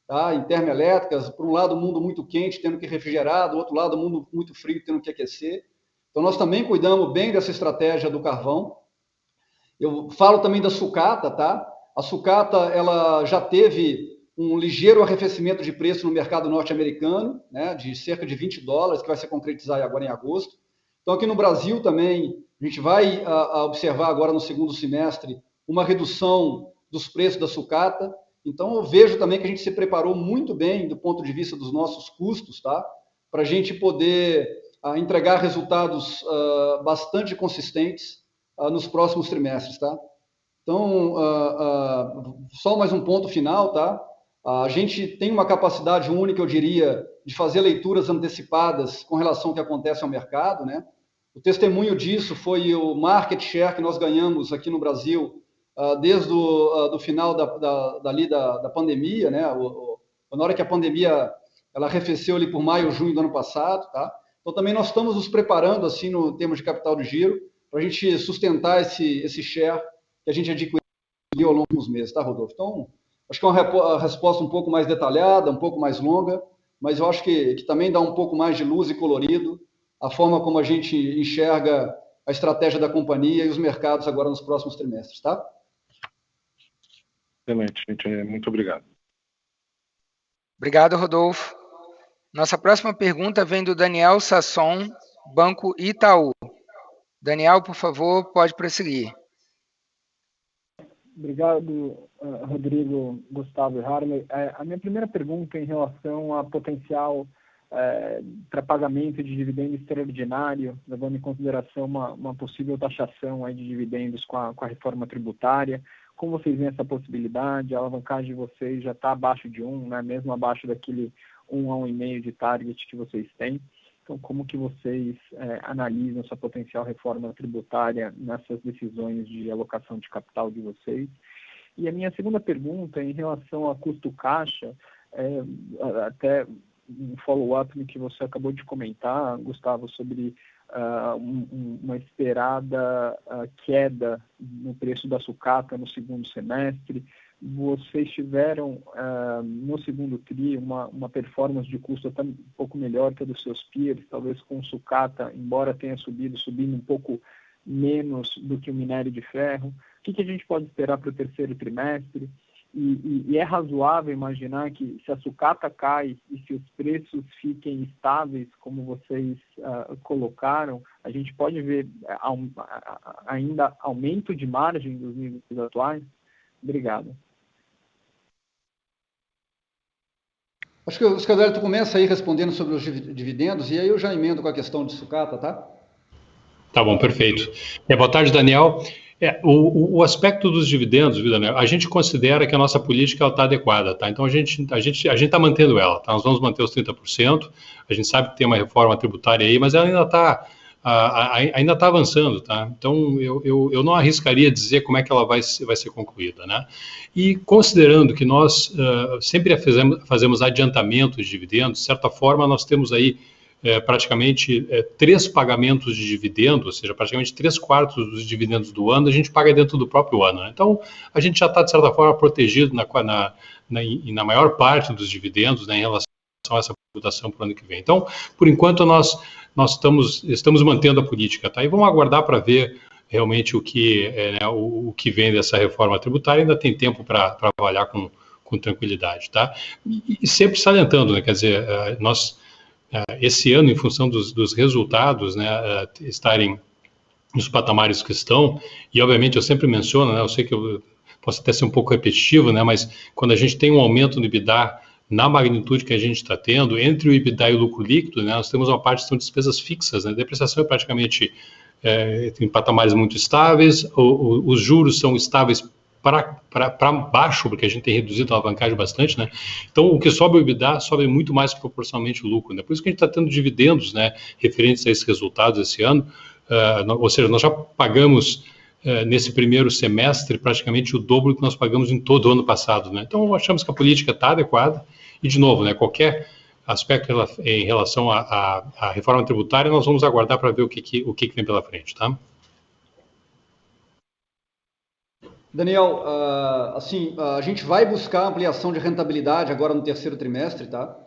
B: tá? Em termoelétricas, por um lado o mundo muito quente, tendo que refrigerar, do outro lado o mundo muito frio, tendo que aquecer. Então nós também cuidamos bem dessa estratégia do carvão. Eu falo também da sucata, tá? A sucata, ela já teve um ligeiro arrefecimento de preço no mercado norte-americano, né, de cerca de $20, que vai se concretizar agora em agosto. Então, aqui no Brasil também, a gente vai observar agora no segundo semestre uma redução dos preços da sucata. Então, eu vejo também que a gente se preparou muito bem do ponto de vista dos nossos custos, tá? Para a gente poder entregar resultados bastante consistentes nos próximos trimestres, tá? Então, só mais um ponto final, tá? A gente tem uma capacidade única, eu diria, de fazer leituras antecipadas com relação ao que acontece ao mercado, né? O testemunho disso foi o market share que nós ganhamos aqui no Brasil desde do final da pandemia, né? Na hora que a pandemia ela arrefeceu ali por maio, junho do ano passado, tá? Então, também nós estamos nos preparando, assim, no termos de capital de giro, para a gente sustentar esse share que a gente adquiriu ao longo dos meses, tá, Rodolfo? Então, acho que é uma resposta um pouco mais detalhada, um pouco mais longa, mas eu acho que também dá um pouco mais de luz e colorido a forma como a gente enxerga a estratégia da companhia e os mercados agora nos próximos trimestres, tá?
D: Excelente, gente. Muito obrigado.
A: Obrigado, Rodolfo. Nossa próxima pergunta vem do Daniel Sasson, Banco Itaú. Daniel, por favor, pode prosseguir.
E: Obrigado, Rodrigo, Gustavo e Harley. A minha primeira pergunta é em relação a potencial para pagamento de dividendo extraordinário, levando em consideração uma possível taxação aí de dividendos com a reforma tributária. Como vocês veem essa possibilidade? A alavancagem de vocês já está abaixo de 1, né? Mesmo abaixo daquele 1 a 1,5 de target que vocês têm. Então, como que vocês analisam essa potencial reforma tributária nessas decisões de alocação de capital de vocês? E a minha segunda pergunta é em relação a custo-caixa, até um follow-up no que você acabou de comentar, Gustavo, sobre uma esperada queda no preço da sucata no segundo semestre. Vocês tiveram, no segundo TRI, uma performance de custo até um pouco melhor que a dos seus peers, talvez com sucata, embora tenha subindo um pouco menos do que o minério de ferro. O que a gente pode esperar para o terceiro trimestre? E é razoável imaginar que se a sucata cai e se os preços fiquem estáveis, como vocês colocaram, a gente pode ver ainda aumento de margem dos níveis atuais? Obrigado.
B: Acho que, Scardoelli, tu começa aí respondendo sobre os dividendos e aí eu já emendo com a questão de sucata, tá?
C: Tá bom, perfeito. Boa tarde, Daniel. O aspecto dos dividendos, viu, Daniel, a gente considera que a nossa política está adequada, tá? Então a gente está mantendo ela, tá? Nós vamos manter os 30%, a gente sabe que tem uma reforma tributária aí, mas ela ainda está avançando, tá? Então eu não arriscaria dizer como é que ela vai ser concluída, né? E considerando que nós sempre fazemos adiantamentos de dividendos, de certa forma nós temos aí praticamente 3 pagamentos de dividendos, ou seja, praticamente 3/4 dos dividendos do ano, a gente paga dentro do próprio ano, né? Então, a gente já está, de certa forma, protegido na maior parte dos dividendos, né, em relação a essa tributação para o ano que vem. Então, por enquanto, nós estamos mantendo a política, tá? E vamos aguardar para ver realmente o que vem dessa reforma tributária. Ainda tem tempo para avaliar com tranquilidade, tá? E sempre salientando, né, quer dizer, esse ano, em função dos resultados, né, estarem nos patamares que estão, e obviamente eu sempre menciono, né, eu sei que eu posso até ser um pouco repetitivo, né, mas quando a gente tem um aumento no EBITDA na magnitude que a gente está tendo, entre o EBITDA e o lucro líquido, né, nós temos uma parte que são despesas fixas, né, a depreciação é praticamente em patamares muito estáveis, os juros são estáveis para baixo, porque a gente tem reduzido a alavancagem bastante, né? Então, o que sobe o EBITDA sobe muito mais proporcionalmente o lucro, né? Por isso que a gente está tendo dividendos, né, referentes a esses resultados esse ano, ou seja, nós já pagamos nesse primeiro semestre praticamente o dobro que nós pagamos em todo o ano passado, né? Então, achamos que a política está adequada e, de novo, né, qualquer aspecto em relação à reforma tributária, nós vamos aguardar para ver o que vem pela frente, tá?
B: Daniel, a gente vai buscar ampliação de rentabilidade agora no terceiro trimestre, tá?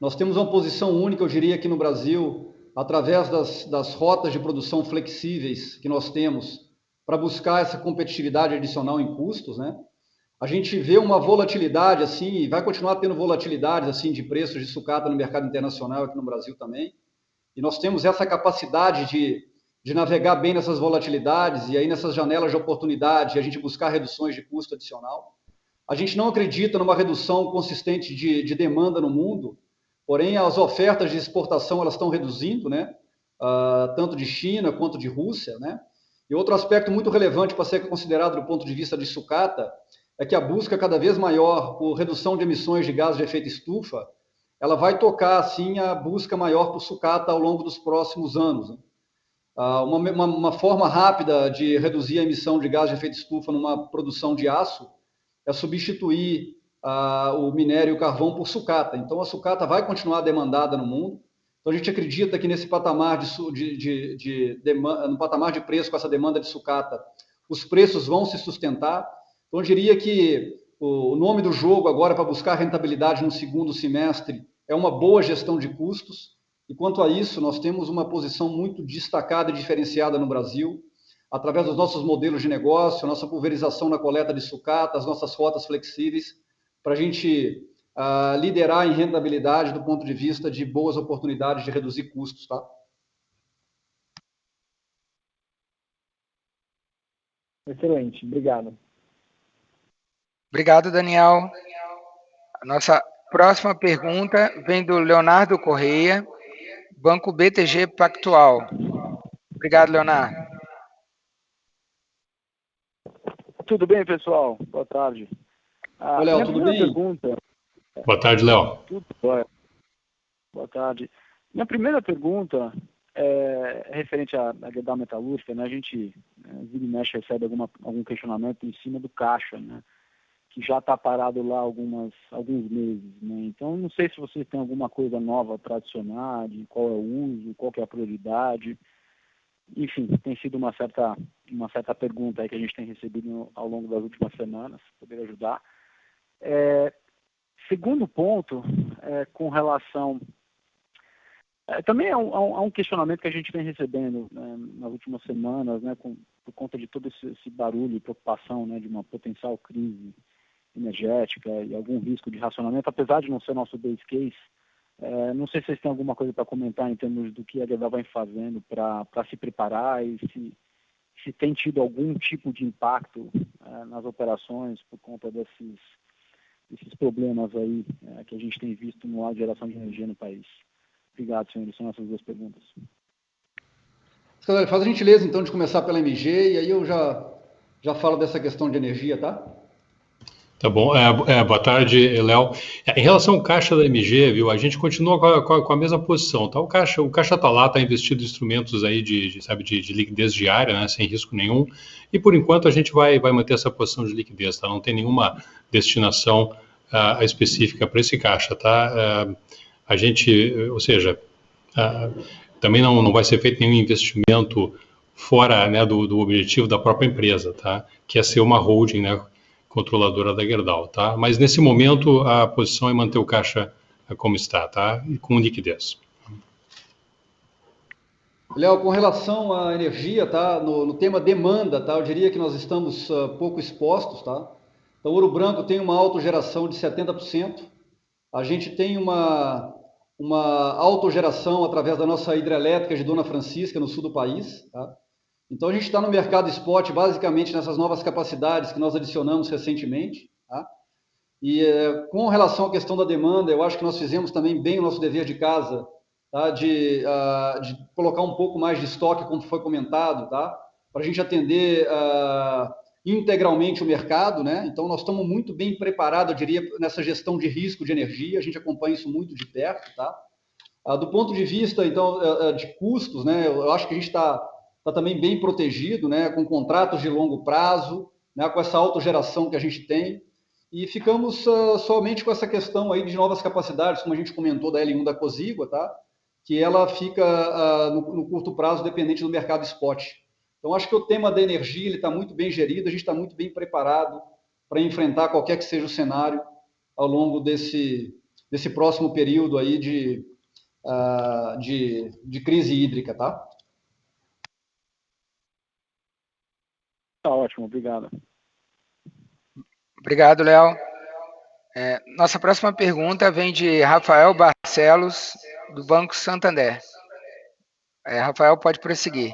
B: Nós temos uma posição única, eu diria, aqui no Brasil, através das rotas de produção flexíveis que nós temos para buscar essa competitividade adicional em custos, né? A gente vê uma volatilidade, assim, e vai continuar tendo volatilidades, assim, de preços de sucata no mercado internacional aqui no Brasil também. E nós temos essa capacidade de navegar bem nessas volatilidades e aí nessas janelas de oportunidade, a gente buscar reduções de custo adicional. A gente não acredita numa redução consistente de demanda no mundo, porém as ofertas de exportação elas estão reduzindo, né? Tanto de China quanto de Rússia, né? E outro aspecto muito relevante para ser considerado do ponto de vista de sucata é que a busca cada vez maior por redução de emissões de gases de efeito estufa, ela vai tocar, assim, a busca maior por sucata ao longo dos próximos anos, né? Uma forma rápida de reduzir a emissão de gás de efeito estufa numa produção de aço é substituir o minério e o carvão por sucata. Então, a sucata vai continuar demandada no mundo. Então, a gente acredita que nesse patamar no patamar de preço com essa demanda de sucata, os preços vão se sustentar. Então, eu diria que o nome do jogo agora para buscar rentabilidade no segundo semestre é uma boa gestão de custos. E quanto a isso, nós temos uma posição muito destacada e diferenciada no Brasil, através dos nossos modelos de negócio, a nossa pulverização na coleta de sucata, as nossas rotas flexíveis, para a gente liderar em rentabilidade do ponto de vista de boas oportunidades de reduzir custos, tá?
E: Excelente, obrigado.
A: Obrigado, Daniel. A nossa próxima pergunta vem do Leonardo Correia, Banco BTG Pactual. Obrigado, Leonardo.
F: Tudo bem, pessoal? Boa tarde.
B: Oi, Léo, tudo bem?
F: Pergunta...
C: Boa tarde, Léo.
F: Tudo bem. Boa tarde. Minha primeira pergunta é referente à Gerdau Metalúrgica, né? A gente, vira e mexe, recebe algum questionamento em cima do caixa, né? Que já está parado lá alguns meses, né? Então, não sei se vocês têm alguma coisa nova para adicionar, de qual é o uso, qual que é a prioridade. Enfim, tem sido uma certa pergunta aí que a gente tem recebido ao longo das últimas semanas, poder ajudar. Segundo ponto, com relação... também há um questionamento que a gente vem recebendo, né, nas últimas semanas, né, por conta de todo esse barulho e preocupação, né, de uma potencial crise energética e algum risco de racionamento, apesar de não ser nosso base case. Não sei se vocês têm alguma coisa para comentar em termos do que a Gerdau vem fazendo para se preparar e se tem tido algum tipo de impacto nas operações por conta desses problemas aí que a gente tem visto no lado de geração de energia no país. Obrigado, senhores. São essas duas perguntas.
B: Faz a gentileza, então, de começar pela MG e aí eu já falo dessa questão de energia, tá?
C: Tá bom. Boa tarde, Léo. Em relação ao caixa da MG, viu, a gente continua com a mesma posição, tá? O caixa está lá, está investido em instrumentos aí de liquidez diária, né, sem risco nenhum, e por enquanto a gente vai manter essa posição de liquidez, tá? Não tem nenhuma destinação específica para esse caixa, tá? Ou seja, Também não vai ser feito nenhum investimento fora, né, do objetivo da própria empresa, tá? Que é ser uma holding, né, controladora da Gerdau, tá? Mas nesse momento a posição é manter o caixa como está, tá? E com liquidez.
B: Léo, com relação à energia, tá? No tema demanda, tá? Eu diria que nós estamos pouco expostos, tá? Então, Ouro Branco tem uma autogeração de 70%. A gente tem uma autogeração através da nossa hidrelétrica de Dona Francisca, no sul do país, tá? Então, a gente está no mercado spot, basicamente, nessas novas capacidades que nós adicionamos recentemente, tá? E com relação à questão da demanda, eu acho que nós fizemos também bem o nosso dever de casa, tá? De colocar um pouco mais de estoque, como foi comentado, tá? Para a gente atender integralmente o mercado, né? Então, nós estamos muito bem preparados, eu diria, nessa gestão de risco de energia, a gente acompanha isso muito de perto, tá? Do ponto de vista, então, de custos, né? Eu acho que a gente está também bem protegido, né? Com contratos de longo prazo, né? Com essa autogeração que a gente tem, e ficamos somente com essa questão aí de novas capacidades, como a gente comentou da L1 da Cosígua, tá? Que ela fica no curto prazo dependente do mercado spot. Então, acho que o tema da energia ele está muito bem gerido, a gente está muito bem preparado para enfrentar qualquer que seja o cenário ao longo desse próximo período aí de crise hídrica, tá?
F: Tá ótimo, obrigado.
A: Obrigado, Léo. Nossa próxima pergunta vem de Rafael Barcelos, do Banco Santander. Rafael, pode prosseguir.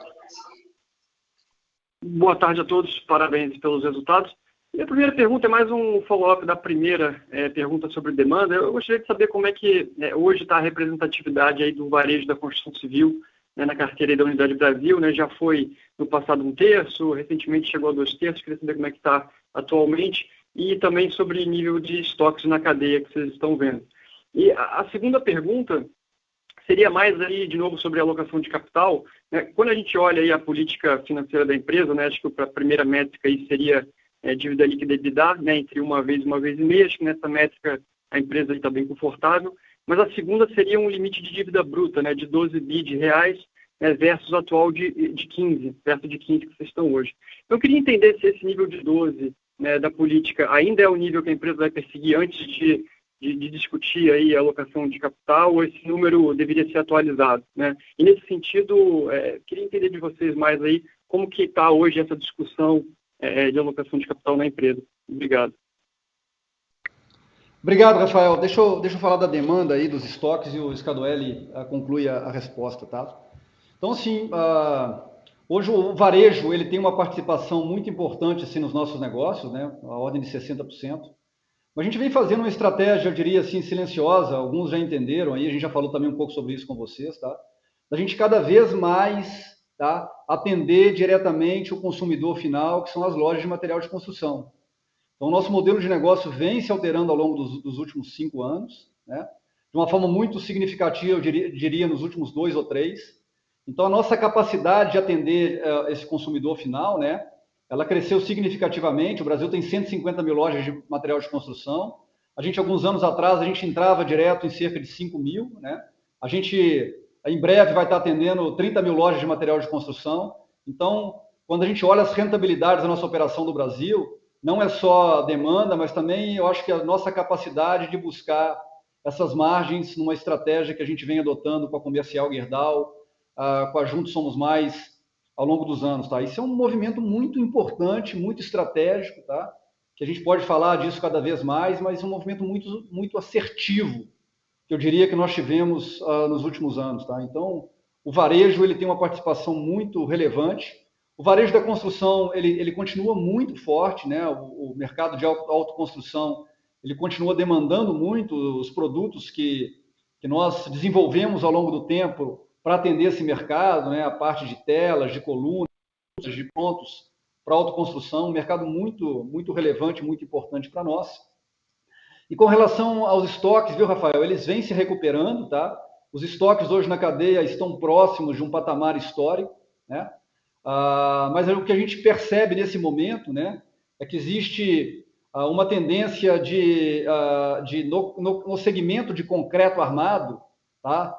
G: Boa tarde a todos, parabéns pelos resultados. Minha primeira pergunta é mais um follow-up da primeira pergunta sobre demanda. Eu gostaria de saber como é que hoje está a representatividade aí do varejo da construção civil, né, na carteira da Unidade Brasil, né? Já foi no passado 1/3, recentemente chegou a 2/3, queria saber como é que está atualmente, e também sobre nível de estoques na cadeia que vocês estão vendo. E a segunda pergunta seria mais aí, de novo, sobre a alocação de capital, né? Quando a gente olha aí a política financeira da empresa, né, acho que a primeira métrica aí seria dívida líquida EBITDA, né, entre uma vez e meia, acho que nessa métrica a empresa está bem confortável, mas a segunda seria um limite de dívida bruta, né, de 12 bi de reais, né, versus o atual de 15, perto de 15 que vocês estão hoje. Então, eu queria entender se esse nível de 12, né, da política ainda é o nível que a empresa vai perseguir antes de discutir aí a alocação de capital, ou esse número deveria ser atualizado, né? E nesse sentido, queria entender de vocês mais aí como que está hoje essa discussão de alocação de capital na empresa. Obrigado.
B: Obrigado, Rafael. Deixa eu falar da demanda aí dos estoques e o Scaduelli conclui a resposta, tá? Então, assim, hoje o varejo ele tem uma participação muito importante assim, nos nossos negócios, né? A ordem de 60%. A gente vem fazendo uma estratégia, eu diria assim, silenciosa, alguns já entenderam, aí a gente já falou também um pouco sobre isso com vocês, tá? Da gente cada vez mais, tá, atender diretamente o consumidor final, que são as lojas de material de construção. Então, o nosso modelo de negócio vem se alterando ao longo dos últimos 5 anos, né? De uma forma muito significativa, eu diria nos últimos 2 ou 3. Então, a nossa capacidade de atender esse consumidor final, né? Ela cresceu significativamente. O Brasil tem 150 mil lojas de material de construção. Alguns anos atrás, a gente entrava direto em cerca de 5 mil, né? A gente, em breve, vai estar atendendo 30 mil lojas de material de construção. Então, quando a gente olha as rentabilidades da nossa operação do Brasil, não é só a demanda, mas também eu acho que a nossa capacidade de buscar essas margens numa estratégia que a gente vem adotando com a Comercial Gerdau, com a Juntos Somos Mais, ao longo dos anos, tá? Isso é um movimento muito importante, muito estratégico, tá? Que a gente pode falar disso cada vez mais, mas é um movimento muito, muito assertivo, que eu diria que nós tivemos nos últimos anos, tá? Então, o varejo ele tem uma participação muito relevante. O varejo da construção ele continua muito forte, né? O mercado de autoconstrução ele continua demandando muito os produtos que nós desenvolvemos ao longo do tempo para atender esse mercado, né? A parte de telas, de colunas, de pontos para autoconstrução, um mercado muito, muito relevante, muito importante para nós. E com relação aos estoques, viu, Rafael, eles vêm se recuperando, tá? Os estoques hoje na cadeia estão próximos de um patamar histórico, né? Mas o que a gente percebe nesse momento, né, é que existe uma tendência no segmento de concreto armado, tá?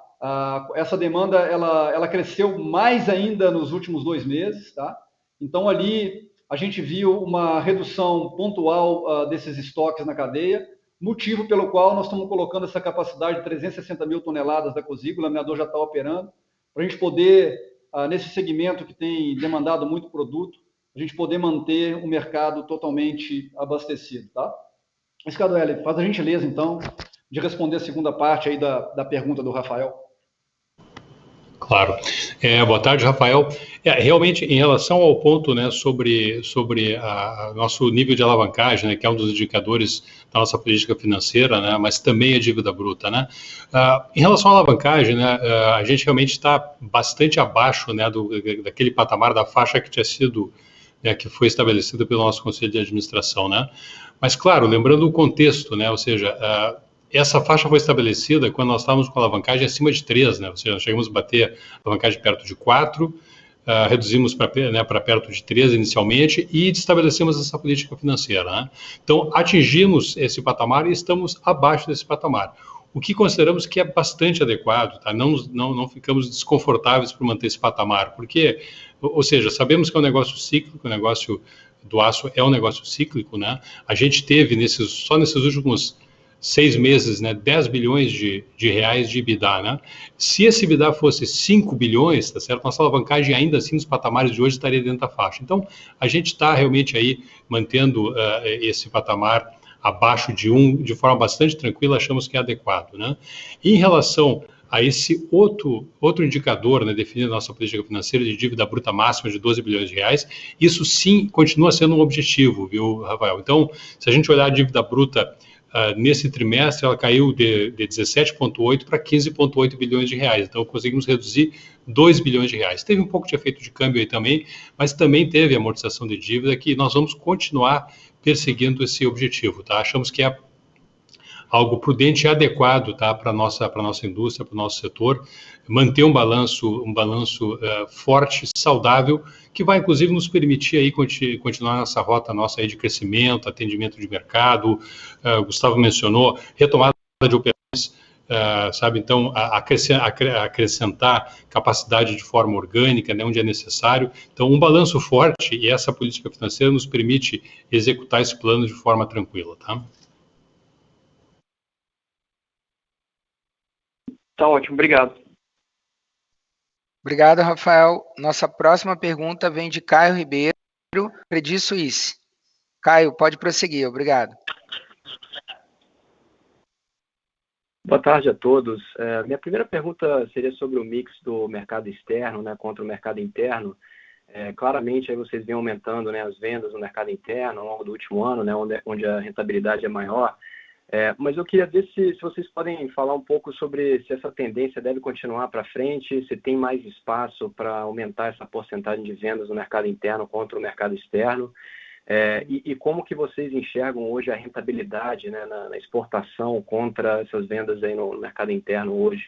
B: essa demanda ela cresceu mais ainda nos últimos 2 meses, tá? Então, ali a gente viu uma redução pontual desses estoques na cadeia, motivo pelo qual nós estamos colocando essa capacidade de 360 mil toneladas da Cosigo, o laminador já está operando, para a gente poder, nesse segmento que tem demandado muito produto, a gente poder manter o mercado totalmente abastecido, tá? Scardoelli, faz a gentileza, então, de responder a segunda parte aí da pergunta do Rafael.
C: Claro. Boa tarde, Rafael. Realmente, em relação ao ponto, né, sobre nosso nível de alavancagem, né, que é um dos indicadores da nossa política financeira, né, mas também a dívida bruta, né. Em relação à alavancagem, né, a gente realmente está bastante abaixo, né, daquele patamar da faixa que tinha sido, né, que foi estabelecida pelo nosso Conselho de Administração, né. Mas, claro, lembrando o contexto, né, ou seja, essa faixa foi estabelecida quando nós estávamos com a alavancagem acima de 3, né? Ou seja, nós chegamos a bater a alavancagem perto de 4, reduzimos para perto de 3 inicialmente e estabelecemos essa política financeira, né? Então, atingimos esse patamar e estamos abaixo desse patamar, o que consideramos que é bastante adequado, tá? Não ficamos desconfortáveis por manter esse patamar, porque, ou seja, sabemos que é um negócio cíclico, o negócio do aço é um negócio cíclico, né? A gente teve, só nesses últimos 6 meses, né, 10 bilhões de reais de EBITDA, né? Se esse EBITDA fosse 5 bilhões, tá certo? Nossa alavancagem ainda assim nos patamares de hoje estaria dentro da faixa. Então, a gente está realmente aí mantendo esse patamar abaixo de 1 de forma bastante tranquila, achamos que é adequado, né? Em relação a esse outro indicador, né, definindo a nossa política financeira de dívida bruta máxima de 12 bilhões de reais, isso sim continua sendo um objetivo, viu, Rafael? Então, se a gente olhar a dívida bruta nesse trimestre, ela caiu de 17,8 para 15,8 bilhões de reais. Então, conseguimos reduzir 2 bilhões de reais. Teve um pouco de efeito de câmbio aí também, mas também teve amortização de dívida, que nós vamos continuar perseguindo esse objetivo, tá? Achamos que é algo prudente e adequado, tá, para nossa indústria, para o nosso setor, manter um balanço forte, saudável, que vai inclusive nos permitir aí continuar nessa rota nossa aí de crescimento, atendimento de mercado. Gustavo mencionou retomada de operações, sabe, então acrescentar capacidade de forma orgânica, né, onde é necessário. Então, um balanço forte e essa política financeira nos permite executar esse plano de forma tranquila, tá?
G: Tá ótimo, obrigado.
A: Obrigado, Rafael. Nossa próxima pergunta vem de Caio Ribeiro, Credit Suisse. Caio, pode prosseguir, obrigado.
H: Boa tarde a todos. Minha primeira pergunta seria sobre o mix do mercado externo, né, contra o mercado interno. Claramente, aí vocês vêm aumentando, né, as vendas no mercado interno ao longo do último ano, né, onde a rentabilidade é maior. Mas eu queria ver se vocês podem falar um pouco sobre se essa tendência deve continuar para frente, se tem mais espaço para aumentar essa porcentagem de vendas no mercado interno contra o mercado externo, e como que vocês enxergam hoje a rentabilidade, né, na exportação contra essas vendas aí no mercado interno hoje.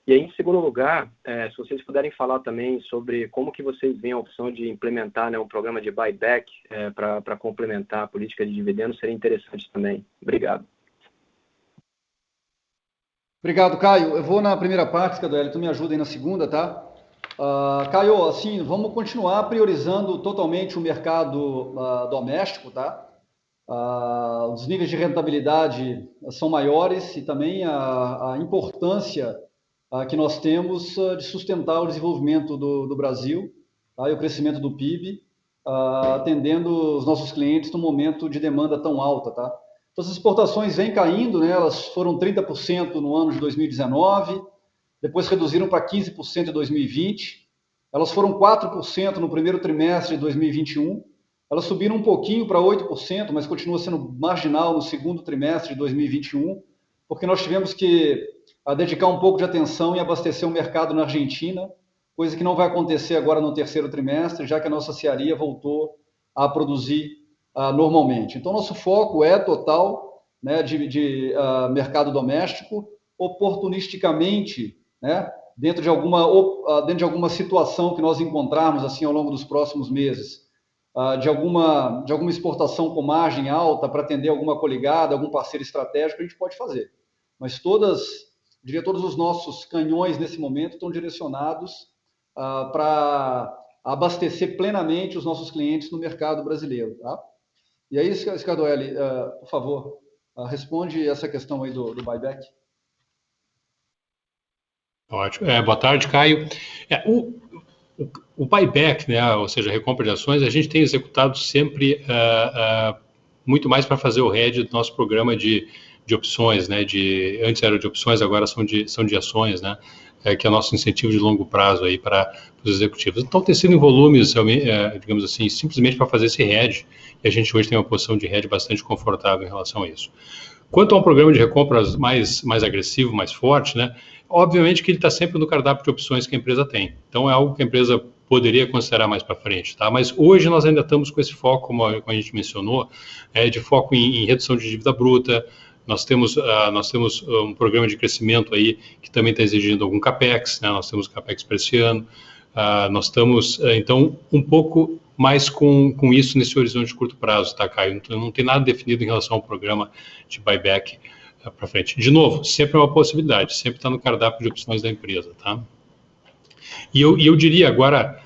H: E aí, em segundo lugar, se vocês puderem falar também sobre como que vocês veem a opção de implementar, né, um programa de buyback para complementar a política de dividendos, seria interessante também. Obrigado.
B: Obrigado, Caio. Eu vou na primeira parte, Scardoelli, tu me ajuda aí na segunda, tá? Caio, assim, vamos continuar priorizando totalmente o mercado doméstico, tá? Os níveis de rentabilidade são maiores e também a importância que nós temos de sustentar o desenvolvimento do Brasil, tá? E o crescimento do PIB, atendendo os nossos clientes num momento de demanda tão alta, tá? Então, as exportações vêm caindo, né? Elas foram 30% no ano de 2019, depois reduziram para 15% em 2020, elas foram 4% no primeiro trimestre de 2021, elas subiram um pouquinho para 8%, mas continua sendo marginal no segundo trimestre de 2021, porque nós tivemos que dedicar um pouco de atenção em abastecer o mercado na Argentina, coisa que não vai acontecer agora no terceiro trimestre, já que a nossa cearia voltou a produzir normalmente. Então, nosso foco é total, né, de mercado doméstico, oportunisticamente, né, dentro de alguma situação que nós encontrarmos assim ao longo dos próximos meses, de alguma exportação com margem alta para atender alguma coligada, algum parceiro estratégico, a gente pode fazer. Mas todas diria, todos os nossos canhões nesse momento estão direcionados para abastecer plenamente os nossos clientes no mercado brasileiro. Tá? E aí, Scardoelli, por favor, responde essa questão aí do buyback.
C: Ótimo. Boa tarde, Caio. O buyback, né, ou seja, a recompra de ações, a gente tem executado sempre muito mais para fazer o hedge do nosso programa de opções, né, antes era de opções, agora são de ações, né, que é o nosso incentivo de longo prazo aí para os executivos. Então, tem sido em volumes, digamos assim, simplesmente para fazer esse hedge, e a gente hoje tem uma posição de hedge bastante confortável em relação a isso. Quanto a um programa de recompras mais agressivo, mais forte, né, obviamente que ele está sempre no cardápio de opções que a empresa tem. Então, é algo que a empresa poderia considerar mais para frente, tá? Mas hoje nós ainda estamos com esse foco, como a gente mencionou, de foco em redução de dívida bruta. Nós temos um programa de crescimento aí que também está exigindo algum capex, né? Nós temos capex para esse ano. Nós estamos, então, um pouco mais com isso nesse horizonte de curto prazo, tá, Caio? Então, não tem nada definido em relação ao programa de buyback para frente. De novo, sempre é uma possibilidade, sempre está no cardápio de opções da empresa, tá? E eu diria agora,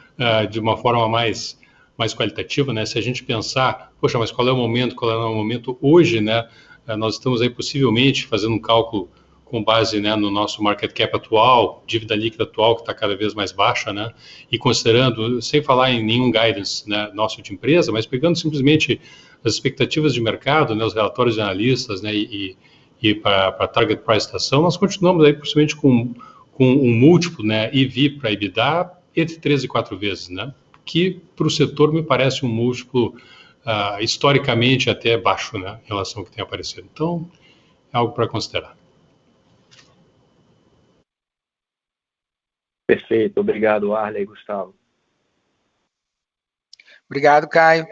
C: de uma forma mais qualitativa, né, se a gente pensar, poxa, mas qual é o momento hoje, né, nós estamos aí possivelmente fazendo um cálculo com base, né, no nosso market cap atual, dívida líquida atual, que está cada vez mais baixa, né, e considerando, sem falar em nenhum guidance, né, nosso de empresa, mas pegando simplesmente as expectativas de mercado, né, os relatórios de analistas, né, e para target price da ação, nós continuamos aí possivelmente com um múltiplo, né, EV para EBITDA entre 3 e 4 vezes, né, que para o setor me parece um múltiplo historicamente até baixo, né, em relação ao que tem aparecido. Então, é algo para considerar.
H: Perfeito. Obrigado, Arley e Gustavo.
A: Obrigado, Caio.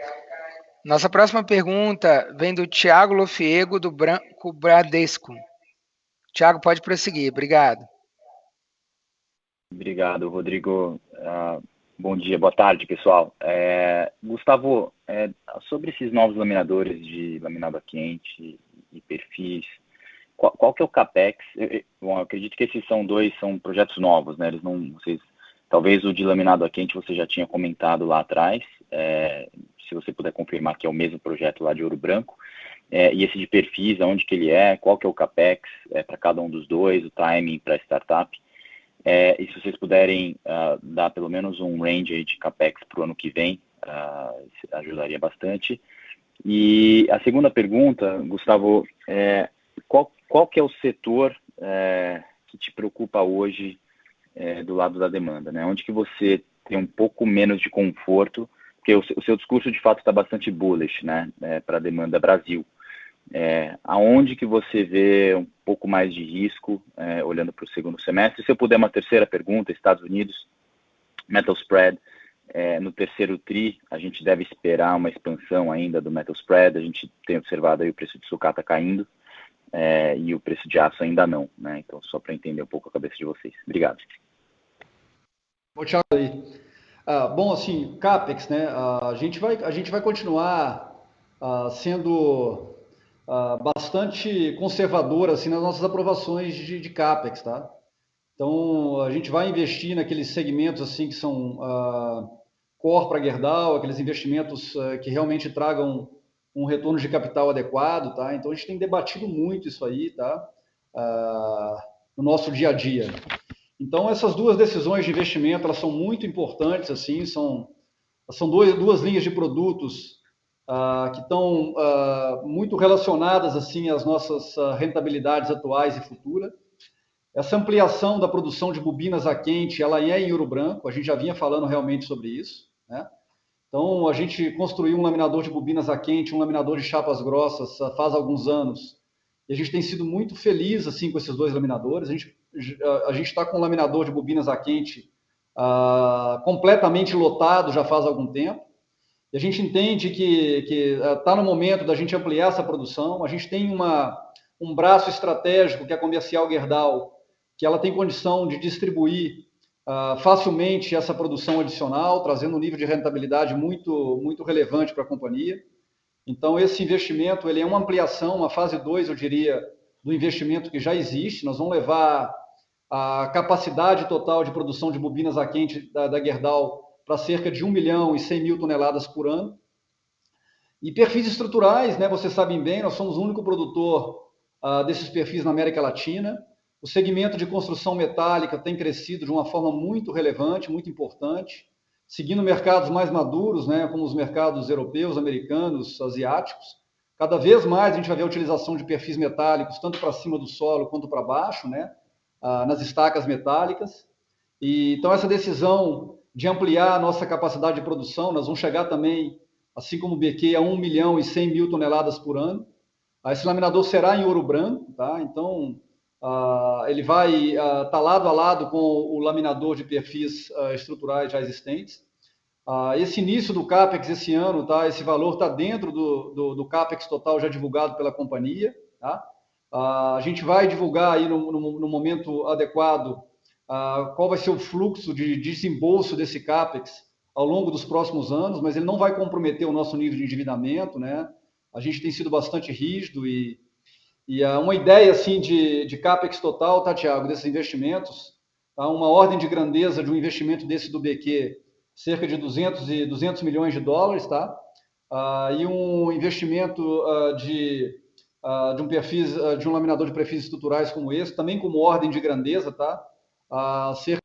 A: Nossa próxima pergunta vem do Thiago Lofiego, do Branco Bradesco. Thiago, pode prosseguir. Obrigado.
I: Obrigado, Rodrigo. Bom dia, boa tarde, pessoal. Gustavo, sobre esses novos laminadores de laminado a quente e perfis, qual que é o CAPEX? Bom, eu acredito que esses são projetos novos, né? Eles não, talvez o de laminado a quente você já tinha comentado lá atrás, se você puder confirmar que é o mesmo projeto lá de Ouro Branco, e esse de perfis, aonde que ele qual que é o CAPEX para cada um dos dois, o timing para a startup, e se vocês puderem dar pelo menos um range aí de CAPEX para o ano que vem, ajudaria bastante. E a segunda pergunta, Gustavo, qual que é o setor que te preocupa hoje do lado da demanda, né? Onde que você tem um pouco menos de conforto, porque o seu discurso de fato está bastante bullish, né, para a demanda Brasil. Aonde que você vê um pouco mais de risco, olhando para o segundo semestre? Se eu puder uma terceira pergunta, Estados Unidos, metal spread, no terceiro TRI, a gente deve esperar uma expansão ainda do metal spread, a gente tem observado aí o preço de sucata caindo, e o preço de aço ainda não, né? Então, só para entender um pouco a cabeça de vocês. Obrigado.
B: Bom, Thiago, aí. Bom, assim, CAPEX, né? A gente vai continuar sendo bastante conservador assim, nas nossas aprovações de CAPEX, tá? Então, a gente vai investir naqueles segmentos assim, que são core para Gerdau, aqueles investimentos que realmente tragam um retorno de capital adequado, tá? Então, a gente tem debatido muito isso aí, tá? No nosso dia a dia. Então, essas duas decisões de investimento, elas são muito importantes, assim, são duas linhas de produtos que estão muito relacionadas, assim, às nossas rentabilidades atuais e futuras. Essa ampliação da produção de bobinas a quente, ela é em Ouro Branco, a gente já vinha falando realmente sobre isso, né? Então, a gente construiu um laminador de bobinas a quente, um laminador de chapas grossas faz alguns anos, e a gente tem sido muito feliz, assim, com esses dois laminadores. A gente está com um laminador de bobinas a quente completamente lotado já faz algum tempo, e a gente entende que está no momento da gente ampliar essa produção. A gente tem um braço estratégico, que é a Comercial Gerdau, que ela tem condição de distribuir facilmente essa produção adicional, trazendo um nível de rentabilidade muito, muito relevante para a companhia. Então, esse investimento ele é uma ampliação, uma fase 2, eu diria, do investimento que já existe. Nós vamos levar a capacidade total de produção de bobinas a quente da Gerdau para cerca de 1.100.000 toneladas por ano. E perfis estruturais, né, vocês sabem bem, nós somos o único produtor desses perfis na América Latina. O segmento de construção metálica tem crescido de uma forma muito relevante, muito importante, seguindo mercados mais maduros, né, como os mercados europeus, americanos, asiáticos. Cada vez mais a gente vai ver a utilização de perfis metálicos, tanto para cima do solo quanto para baixo, né, nas estacas metálicas. E, então, essa decisão de ampliar a nossa capacidade de produção, nós vamos chegar também, assim como o BQ, a 1.100.000 toneladas por ano. Esse laminador será em ouro branco, tá? Então, ele vai estar lado a lado com o laminador de perfis estruturais já existentes. Esse início do CAPEX esse ano, tá? Esse valor está dentro do CAPEX total já divulgado pela companhia. Tá? A gente vai divulgar aí no momento adequado qual vai ser o fluxo de desembolso desse CAPEX ao longo dos próximos anos, mas ele não vai comprometer o nosso nível de endividamento, né? A gente tem sido bastante rígido e uma ideia assim de CAPEX total, tá, Thiago, desses investimentos, tá? Uma ordem de grandeza de um investimento desse do BQ, cerca de 200 milhões de dólares, tá? E um investimento de um laminador de perfis estruturais como esse, também como ordem de grandeza, tá? Cerca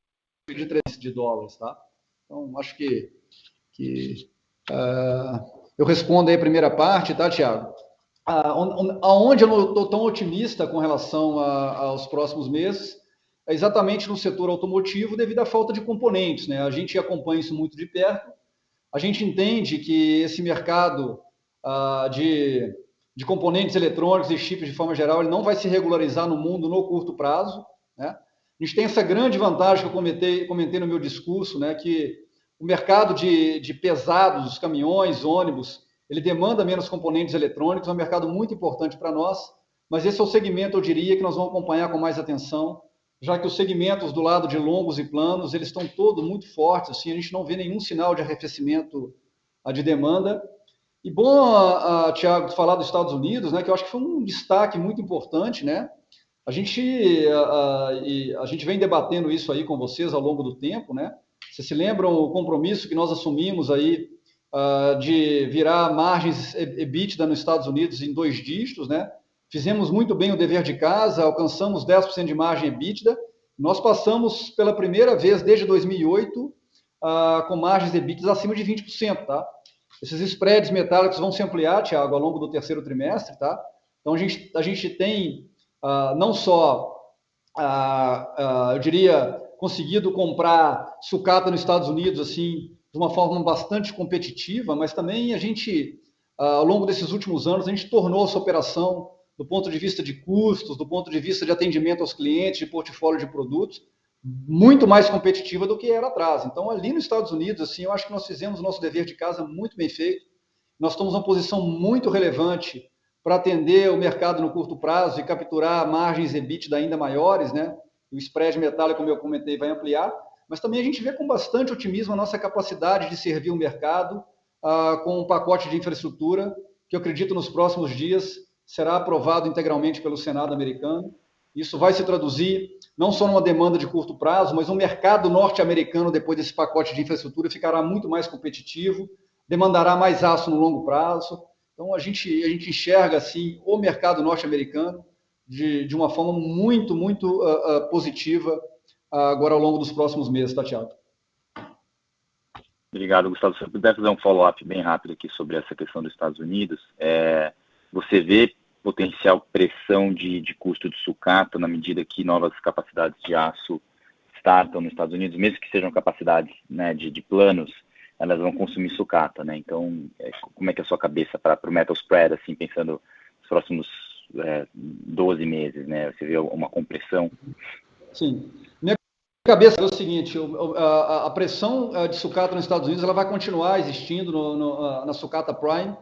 B: de 300 de dólares, tá? Então, acho que eu respondo aí a primeira parte, tá, Thiago? Aonde eu não estou tão otimista com relação aos próximos meses é exatamente no setor automotivo, devido à falta de componentes, né? A gente acompanha isso muito de perto. A gente entende que esse mercado de componentes eletrônicos e chips, de forma geral, ele não vai se regularizar no mundo no curto prazo, né? A gente tem essa grande vantagem que eu comentei no meu discurso, né, que o mercado de pesados, os caminhões, ônibus, ele demanda menos componentes eletrônicos, é um mercado muito importante para nós, mas esse é o segmento, eu diria, que nós vamos acompanhar com mais atenção, já que os segmentos do lado de longos e planos, eles estão todos muito fortes, assim, a gente não vê nenhum sinal de arrefecimento de demanda. E bom, Thiago, falar dos Estados Unidos, né, que eu acho que foi um destaque muito importante, né? A gente vem debatendo isso aí com vocês ao longo do tempo, né? Vocês se lembram o compromisso que nós assumimos aí de virar margens EBITDA nos Estados Unidos em 2 dígitos, né? Fizemos muito bem o dever de casa, alcançamos 10% de margem EBITDA. Nós passamos pela primeira vez desde 2008 com margens EBITDA acima de 20%, tá? Esses spreads metálicos vão se ampliar, Thiago, ao longo do terceiro trimestre, tá? Então a gente tem não só, eu diria, conseguido comprar sucata nos Estados Unidos assim de uma forma bastante competitiva, mas também a gente, ao longo desses últimos anos, a gente tornou essa operação, do ponto de vista de custos, do ponto de vista de atendimento aos clientes, de portfólio de produtos, muito mais competitiva do que era atrás. Então, ali nos Estados Unidos, assim, eu acho que nós fizemos o nosso dever de casa muito bem feito. Nós estamos numa posição muito relevante para atender o mercado no curto prazo e capturar margens EBITDA ainda maiores, né? O spread metálico, como eu comentei, vai ampliar, mas também a gente vê com bastante otimismo a nossa capacidade de servir o mercado com um pacote de infraestrutura que eu acredito nos próximos dias será aprovado integralmente pelo Senado americano. Isso vai se traduzir não só numa demanda de curto prazo, mas o mercado norte-americano, depois desse pacote de infraestrutura, ficará muito mais competitivo, demandará mais aço no longo prazo. Então, a gente enxerga, assim, o mercado norte-americano de uma forma muito, muito positiva agora ao longo dos próximos meses, tá, Thiago?
I: Obrigado, Gustavo. Se eu puder fazer um follow-up bem rápido aqui sobre essa questão dos Estados Unidos, você vê potencial pressão de custo de sucata na medida que novas capacidades de aço startam nos Estados Unidos, mesmo que sejam capacidades, né, de planos, elas vão consumir sucata, né? Então, como é que é a sua cabeça para o metal spread, assim, pensando nos próximos 12 meses, né? Você vê uma compressão?
B: Sim. Minha cabeça é o seguinte, a pressão de sucata nos Estados Unidos ela vai continuar existindo na sucata Prime,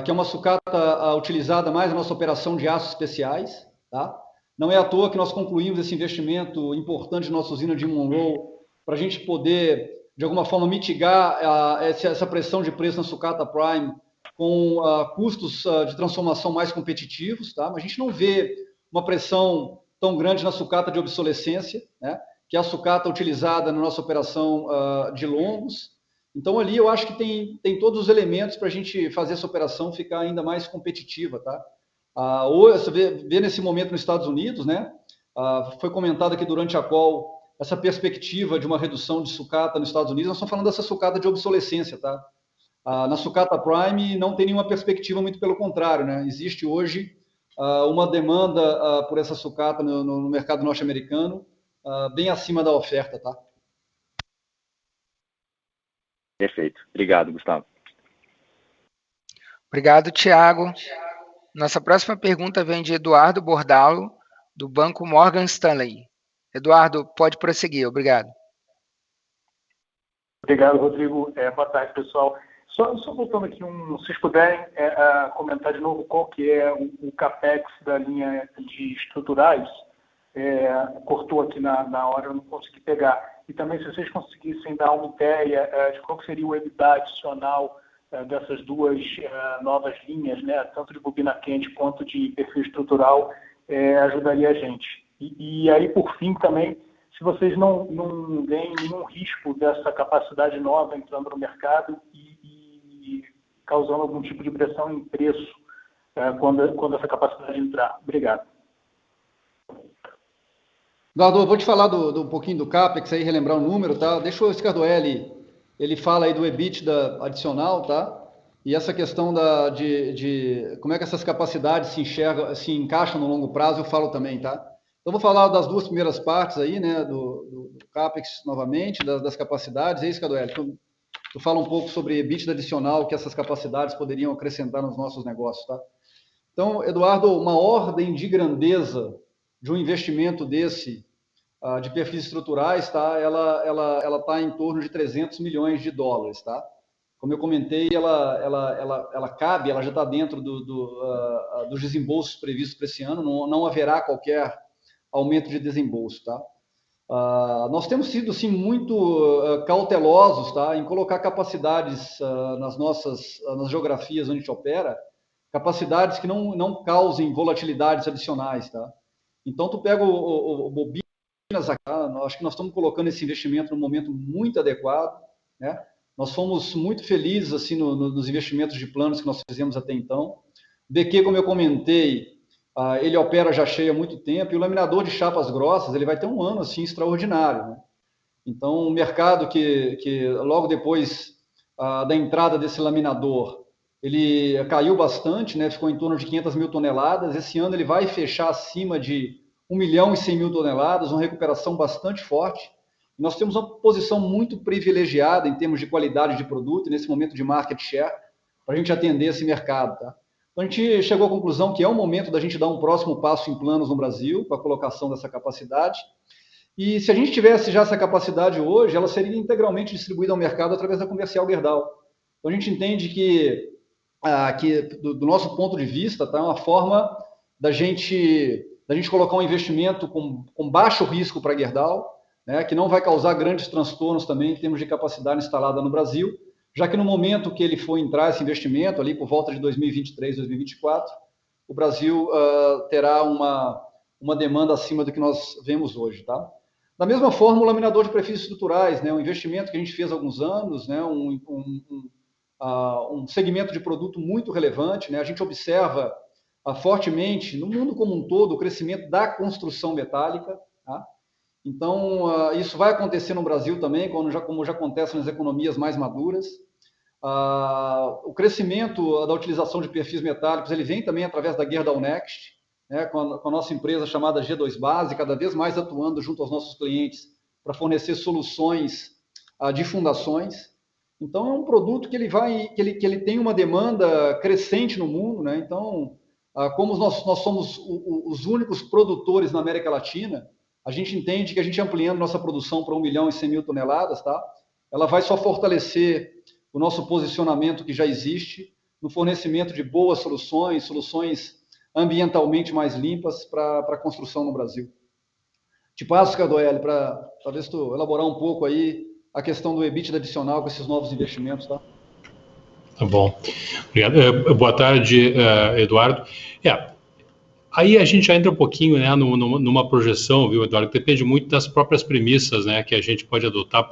B: que é uma sucata utilizada mais na nossa operação de aços especiais, tá? Não é à toa que nós concluímos esse investimento importante na nossa usina de Monroe para a gente poder, de alguma forma, mitigar essa pressão de preço na sucata Prime com custos de transformação mais competitivos, tá? Mas a gente não vê uma pressão tão grande na sucata de obsolescência, né, que é a sucata utilizada na nossa operação de longos. Então, ali eu acho que tem todos os elementos para a gente fazer essa operação ficar ainda mais competitiva. Tá? Você vê nesse momento nos Estados Unidos, né, foi comentado aqui durante a call, essa perspectiva de uma redução de sucata nos Estados Unidos. Nós estamos falando dessa sucata de obsolescência. Tá? Na sucata Prime não tem nenhuma perspectiva, muito pelo contrário. Né? Existe hoje uma demanda por essa sucata no mercado norte-americano bem acima da oferta. Tá?
I: Perfeito. Obrigado, Gustavo.
A: Obrigado, Thiago. Nossa próxima pergunta vem de Eduardo Bordalo, do Banco Morgan Stanley. Eduardo, pode prosseguir. Obrigado.
J: Obrigado, Rodrigo. Boa tarde, pessoal. Só voltando aqui, se vocês puderem comentar de novo qual que é o CAPEX da linha de estruturais. Cortou aqui na hora, eu não consegui pegar. E também, se vocês conseguissem dar uma ideia de qual seria o EBITDA adicional dessas duas novas linhas, né, tanto de bobina quente quanto de perfil estrutural, ajudaria a gente. E aí, por fim, também, se vocês não veem nenhum risco dessa capacidade nova entrando no mercado e causando algum tipo de pressão em preço quando essa capacidade entrar. Obrigado.
B: Eduardo, eu vou te falar um pouquinho do CAPEX, aí, relembrar o número, tá? Deixa o Scardoelli, ele fala aí do EBITDA adicional, tá? E essa questão de como é que essas capacidades se encaixam no longo prazo, eu falo também, tá? Então, vou falar das duas primeiras partes aí, né, do CAPEX novamente, das capacidades. É isso, Scardoelli, tu fala um pouco sobre EBITDA adicional que essas capacidades poderiam acrescentar nos nossos negócios, tá? Então, Eduardo, uma ordem de grandeza de um investimento desse, de perfis estruturais, tá? Ela está em torno de 300 milhões de dólares, tá? Como eu comentei, ela cabe, ela já está dentro dos desembolsos previstos para esse ano, não haverá qualquer aumento de desembolso, tá? Nós temos sido, sim, muito cautelosos, tá, em colocar capacidades nas geografias onde a gente opera, capacidades que não causem volatilidades adicionais, tá? Então, tu pega o bobinas, acho que nós estamos colocando esse investimento num momento muito adequado, né? Nós fomos muito felizes assim nos investimentos de planos que nós fizemos até então. O BQ, como eu comentei, ele opera já cheio há muito tempo, e o laminador de chapas grossas ele vai ter um ano assim extraordinário, né? Então, o mercado que logo depois da entrada desse laminador, ele caiu bastante, né? Ficou em torno de 500 mil toneladas. Esse ano ele vai fechar acima de 1.100.000 toneladas, uma recuperação bastante forte. Nós temos uma posição muito privilegiada em termos de qualidade de produto, nesse momento de market share, para a gente atender esse mercado. Tá? Então, a gente chegou à conclusão que é o momento da gente dar um próximo passo em planos no Brasil, com a colocação dessa capacidade. E se a gente tivesse já essa capacidade hoje, ela seria integralmente distribuída ao mercado através da Comercial Gerdau. Então, a gente entende que do nosso ponto de vista, tá, é uma forma da gente colocar um investimento com baixo risco para a Gerdau, né, que não vai causar grandes transtornos também em termos de capacidade instalada no Brasil, já que no momento que ele for entrar esse investimento, ali por volta de 2023, 2024, o Brasil terá uma demanda acima do que nós vemos hoje. Tá? Da mesma forma, o laminador de perfis estruturais, né, um investimento que a gente fez há alguns anos, né, um segmento de produto muito relevante, né, a gente observa fortemente, no mundo como um todo, o crescimento da construção metálica. Tá? Então, isso vai acontecer no Brasil também, como já acontece nas economias mais maduras. O crescimento da utilização de perfis metálicos ele vem também através da Gerdau Next, né, com a nossa empresa chamada G2 Base, cada vez mais atuando junto aos nossos clientes para fornecer soluções de fundações. Então, é um produto que ele tem uma demanda crescente no mundo, né? Então, como nós somos os únicos produtores na América Latina, a gente entende que a gente ampliando nossa produção para 1.100.000 toneladas, tá? Ela vai só fortalecer o nosso posicionamento que já existe no fornecimento de boas soluções ambientalmente mais limpas para a construção no Brasil. Te passo, Scardoelli, para talvez tu elaborar um pouco aí a questão do EBITDA adicional com esses novos investimentos, tá?
C: Tá bom. Obrigado. Boa tarde, Eduardo. Aí a gente já entra um pouquinho, né, numa projeção, viu, Eduardo, que depende muito das próprias premissas, né, que a gente pode adotar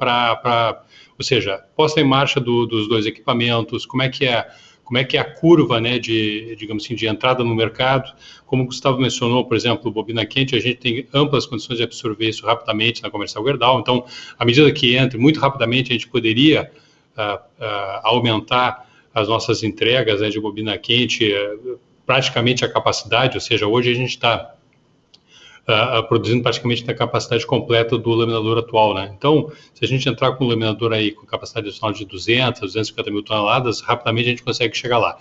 C: ou seja, posta em marcha dos dois equipamentos, como é que é a curva, né, digamos assim, de entrada no mercado. Como o Gustavo mencionou, por exemplo, bobina quente, a gente tem amplas condições de absorver isso rapidamente na Comercial Gerdau. Então, à medida que entra, muito rapidamente a gente poderia aumentar as nossas entregas, né, de bobina quente, praticamente a capacidade, ou seja, hoje a gente está produzindo praticamente na capacidade completa do laminador atual, né? Então, se a gente entrar com um laminador aí com capacidade adicional de 250 mil toneladas, rapidamente a gente consegue chegar lá.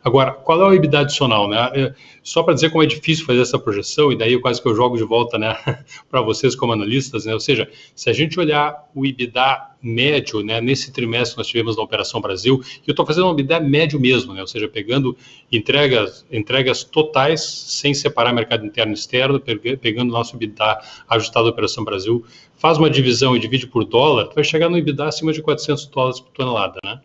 C: Agora, qual é o EBITDA adicional, né? Só para dizer como é difícil fazer essa projeção, e daí quase que eu jogo de volta, né, para vocês como analistas, né? Ou seja, se a gente olhar o EBITDA médio, né, nesse trimestre que nós tivemos na Operação Brasil, e eu estou fazendo um EBITDA médio mesmo, né? Ou seja, pegando entregas totais, sem separar mercado interno e externo, pegando o nosso EBITDA ajustado da Operação Brasil, faz uma divisão e divide por dólar, vai chegar no EBITDA acima de $400 por tonelada, né?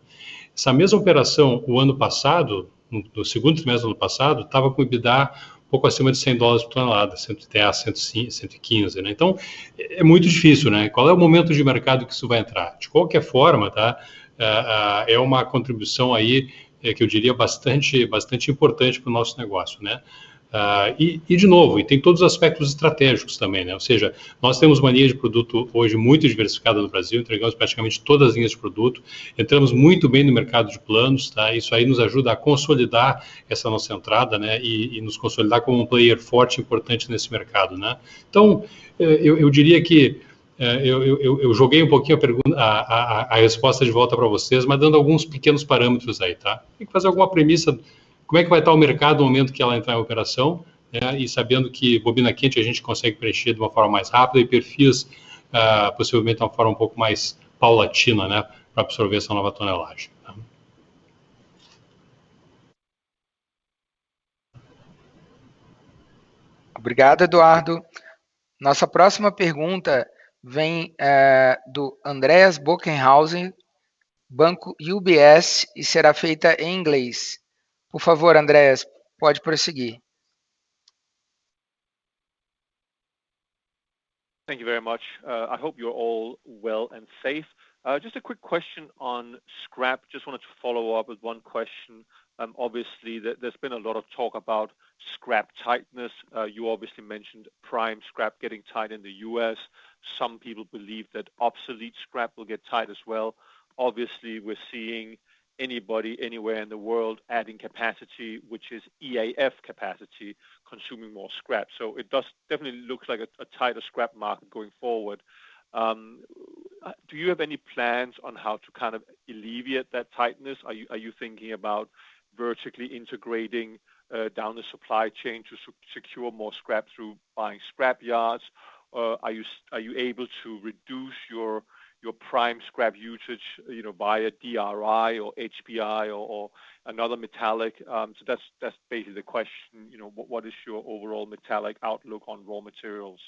C: Essa mesma operação, o ano passado, no segundo trimestre do ano passado, estava com o EBITDA um pouco acima de $100 por tonelada, 110, 105, 115, né? Então, é muito difícil, né? Qual é o momento de mercado que isso vai entrar? De qualquer forma, tá? É uma contribuição aí que eu diria bastante importante para o nosso negócio, né? De novo, tem todos os aspectos estratégicos também, né? Ou seja, nós temos uma linha de produto hoje muito diversificada no Brasil, entregamos praticamente todas as linhas de produto, entramos muito bem no mercado de planos, tá? Isso aí nos ajuda a consolidar essa nossa entrada, né? E nos consolidar como um player forte e importante nesse mercado, né? Então, eu diria que eu joguei um pouquinho a resposta de volta para vocês, mas dando alguns pequenos parâmetros aí, tá? Tem que fazer alguma premissa. Como é que vai estar o mercado no momento que ela entrar em operação, né? E sabendo que bobina quente a gente consegue preencher de uma forma mais rápida e perfis possivelmente de uma forma um pouco mais paulatina, né, para absorver essa nova tonelagem. Tá?
A: Obrigado, Eduardo. Nossa próxima pergunta vem do Andreas Bockenhausen, Banco UBS, e será feita em inglês. Por favor, Andreas, pode prosseguir.
K: Thank you very much. I hope you're all well and safe. Just a quick question on scrap. Just wanted to follow up with one question. Obviously, there's been a lot of talk about scrap tightness. You obviously mentioned prime scrap getting tight in the US. Some people believe that obsolete scrap will get tight as well. Obviously, we're seeing anybody anywhere in the world adding capacity, which is EAF capacity, consuming more scrap. So it definitely looks like a tighter scrap market going forward. Do you have any plans on how to kind of alleviate that tightness? Are you thinking about vertically integrating down the supply chain to secure more scrap through buying scrap yards? Are you able to reduce your prime scrap usage, via DRI or HBI or another metallic? So that's basically the question. What is your overall metallic outlook on raw materials?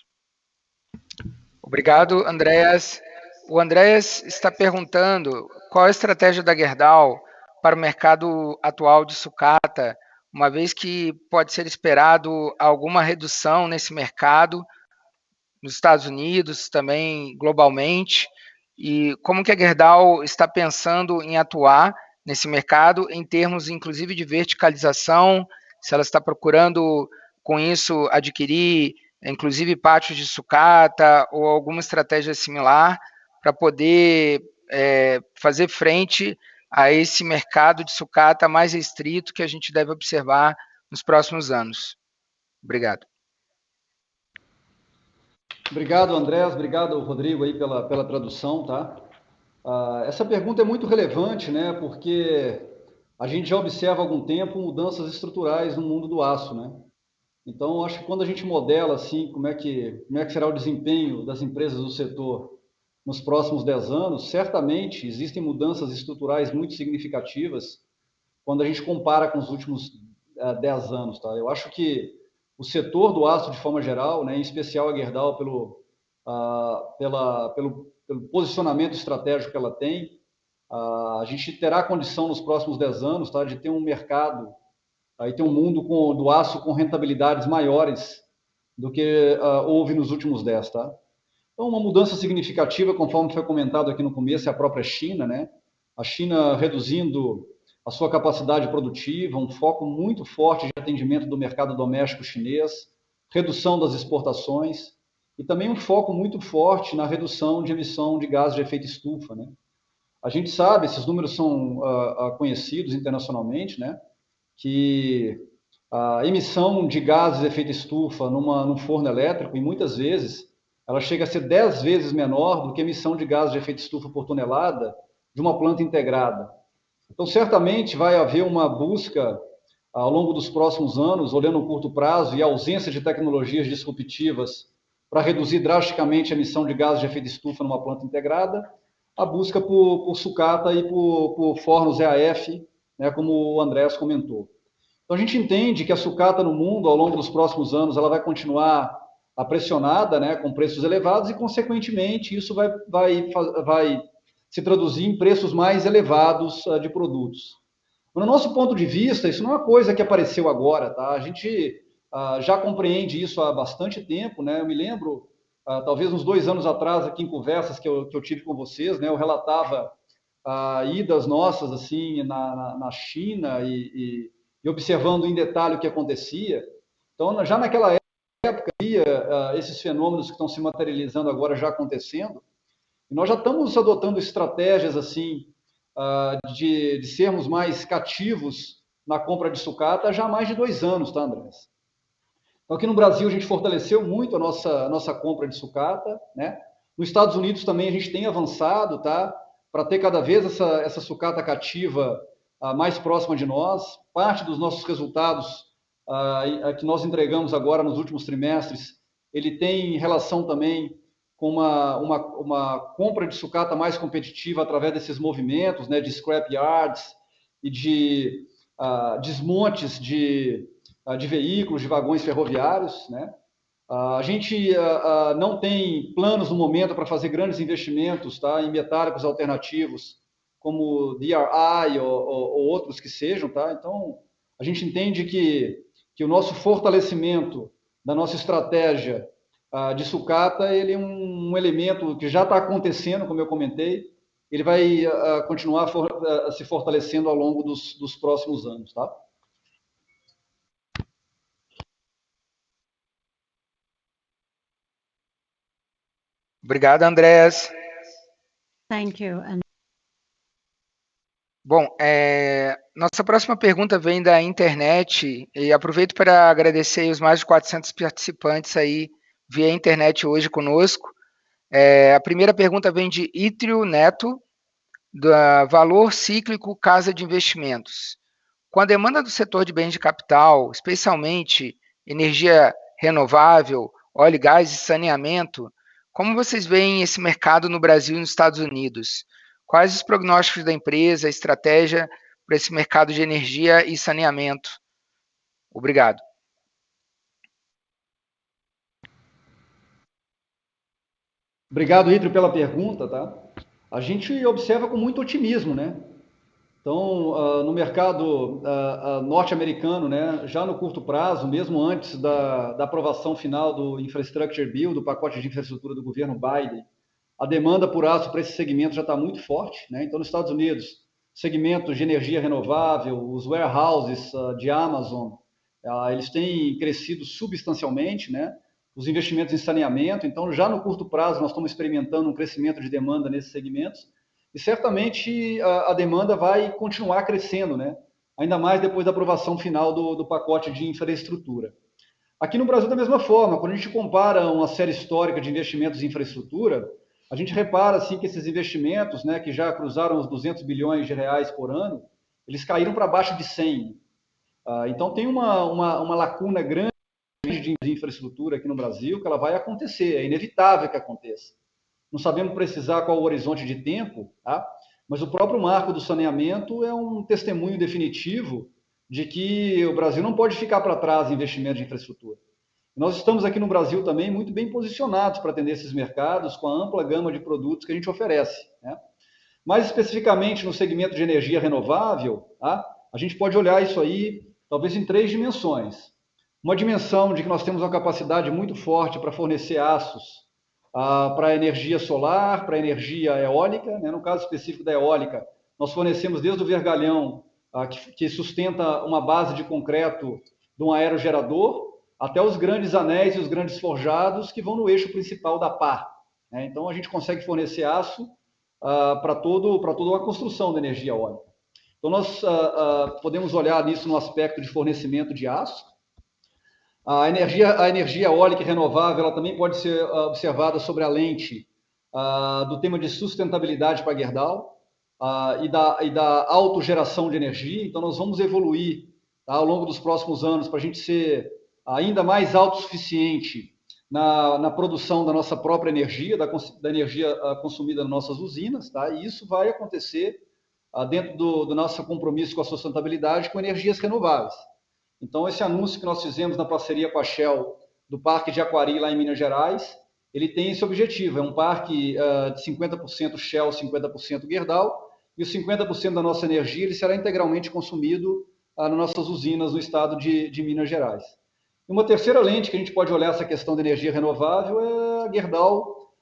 A: Obrigado, Andreas. O Andreas está perguntando qual a estratégia da Gerdau para o mercado atual de sucata, uma vez que pode ser esperado alguma redução nesse mercado nos Estados Unidos, também globalmente, e como que a Gerdau está pensando em atuar nesse mercado em termos, inclusive, de verticalização, se ela está procurando, com isso, adquirir, inclusive, pátios de sucata ou alguma estratégia similar para poder fazer frente a esse mercado de sucata mais restrito que a gente deve observar nos próximos anos. Obrigado.
B: Obrigado, Andrés. Obrigado, Rodrigo, aí pela tradução, tá? Essa pergunta é muito relevante, né? Porque a gente já observa há algum tempo mudanças estruturais no mundo do aço, né? Então, acho que quando a gente modela assim como é que será o desempenho das empresas do setor nos próximos 10 anos, certamente existem mudanças estruturais muito significativas quando a gente compara com os últimos 10 anos, tá? Eu acho que o setor do aço, de forma geral, né, em especial a Gerdau, pelo posicionamento estratégico que ela tem, a gente terá condição nos próximos 10 anos, tá, de ter um mercado aí tem um mundo do aço com rentabilidades maiores do que houve nos últimos 10, tá? Então, uma mudança significativa, conforme foi comentado aqui no começo, é a própria China, né? A China reduzindo a sua capacidade produtiva, um foco muito forte de atendimento do mercado doméstico chinês, redução das exportações e também um foco muito forte na redução de emissão de gases de efeito estufa, né? A gente sabe, esses números são conhecidos internacionalmente, né? Que a emissão de gases de efeito estufa num forno elétrico, e muitas vezes, ela chega a ser 10 vezes menor do que a emissão de gases de efeito estufa por tonelada de uma planta integrada. Então, certamente vai haver uma busca ao longo dos próximos anos, olhando no curto prazo e a ausência de tecnologias disruptivas para reduzir drasticamente a emissão de gases de efeito estufa numa planta integrada, a busca por sucata e por fornos EAF, né, como o Andrés comentou. Então, a gente entende que a sucata no mundo, ao longo dos próximos anos, ela vai continuar pressionada, né, com preços elevados e, consequentemente, isso vai se traduzir em preços mais elevados de produtos. No nosso ponto de vista, isso não é uma coisa que apareceu agora, tá? A gente já compreende isso há bastante tempo, né? Eu me lembro, talvez uns 2 anos atrás, aqui em conversas que eu tive com vocês, né? Eu relatava idas nossas, assim, na China e observando em detalhe o que acontecia. Então, já naquela época, havia esses fenômenos que estão se materializando agora já acontecendo, e nós já estamos adotando estratégias, assim, de sermos mais cativos na compra de sucata já há mais de 2 anos, tá, Andrés? Então, aqui no Brasil, a gente fortaleceu muito a nossa compra de sucata, né? Nos Estados Unidos também a gente tem avançado, tá? Para ter cada vez essa sucata cativa mais próxima de nós. Parte dos nossos resultados que nós entregamos agora nos últimos trimestres, ele tem relação também com uma compra de sucata mais competitiva através desses movimentos, né, de scrap yards e de desmontes de veículos, de vagões ferroviários, né? A gente não tem planos no momento para fazer grandes investimentos, tá, em metálicos alternativos, como DRI ou outros que sejam, tá? Então, a gente entende que o nosso fortalecimento da nossa estratégia de sucata, ele é um elemento que já está acontecendo, como eu comentei, ele vai continuar se fortalecendo ao longo dos próximos anos, tá?
A: Obrigado, Andrés.
L: Thank you.
A: Bom, nossa próxima pergunta vem da internet e aproveito para agradecer os mais de 400 participantes aí via internet hoje conosco. A primeira pergunta vem de Ítrio Neto, da Valor Cíclico Casa de Investimentos. Com a demanda do setor de bens de capital, especialmente energia renovável, óleo e gás e saneamento, como vocês veem esse mercado no Brasil e nos Estados Unidos? Quais os prognósticos da empresa, a estratégia para esse mercado de energia e saneamento? Obrigado.
B: Obrigado, Ítrio, pela pergunta, tá? A gente observa com muito otimismo, né? Então, no mercado norte-americano, né, já no curto prazo, mesmo antes da aprovação final do Infrastructure Bill, do pacote de infraestrutura do governo Biden, a demanda por aço para esse segmento já está muito forte, né? Então, nos Estados Unidos, segmentos de energia renovável, os warehouses de Amazon, eles têm crescido substancialmente, né? Os investimentos em saneamento. Então, já no curto prazo, nós estamos experimentando um crescimento de demanda nesses segmentos e certamente a demanda vai continuar crescendo, né? Ainda mais depois da aprovação final do pacote de infraestrutura. Aqui no Brasil, da mesma forma, quando a gente compara uma série histórica de investimentos em infraestrutura, a gente repara assim, que esses investimentos, né, que já cruzaram os 200 bilhões de reais por ano, eles caíram para baixo de 100. Então, tem uma lacuna grande de infraestrutura aqui no Brasil, que ela vai acontecer, é inevitável que aconteça. Não sabemos precisar qual o horizonte de tempo, tá? Mas o próprio marco do saneamento é um testemunho definitivo de que o Brasil não pode ficar para trás em investimento de infraestrutura. Nós estamos aqui no Brasil também muito bem posicionados para atender esses mercados com a ampla gama de produtos que a gente oferece, né? Mais especificamente no segmento de energia renovável, tá? A gente pode olhar isso aí talvez em 3 dimensões. Uma dimensão de que nós temos uma capacidade muito forte para fornecer aços para a energia solar, para a energia eólica, né? No caso específico da eólica, nós fornecemos desde o vergalhão, que sustenta uma base de concreto de um aerogerador, até os grandes anéis e os grandes forjados que vão no eixo principal da pá, né? Então, a gente consegue fornecer aço para toda a construção da energia eólica. Então, nós podemos olhar nisso no aspecto de fornecimento de aço. A energia eólica renovável ela também pode ser observada sobre a lente do tema de sustentabilidade para Gerdau e da autogeração de energia. Então, nós vamos evoluir, tá, ao longo dos próximos anos para a gente ser ainda mais autossuficiente na produção da nossa própria energia, da energia consumida nas nossas usinas, tá? E isso vai acontecer dentro do nosso compromisso com a sustentabilidade com energias renováveis. Então, esse anúncio que nós fizemos na parceria com a Shell do Parque de Aquari, lá em Minas Gerais, ele tem esse objetivo, é um parque de 50% Shell, 50% Gerdau, e os 50% da nossa energia ele será integralmente consumido nas nossas usinas no estado de Minas Gerais. E uma terceira lente que a gente pode olhar essa questão de energia renovável é a Gerdau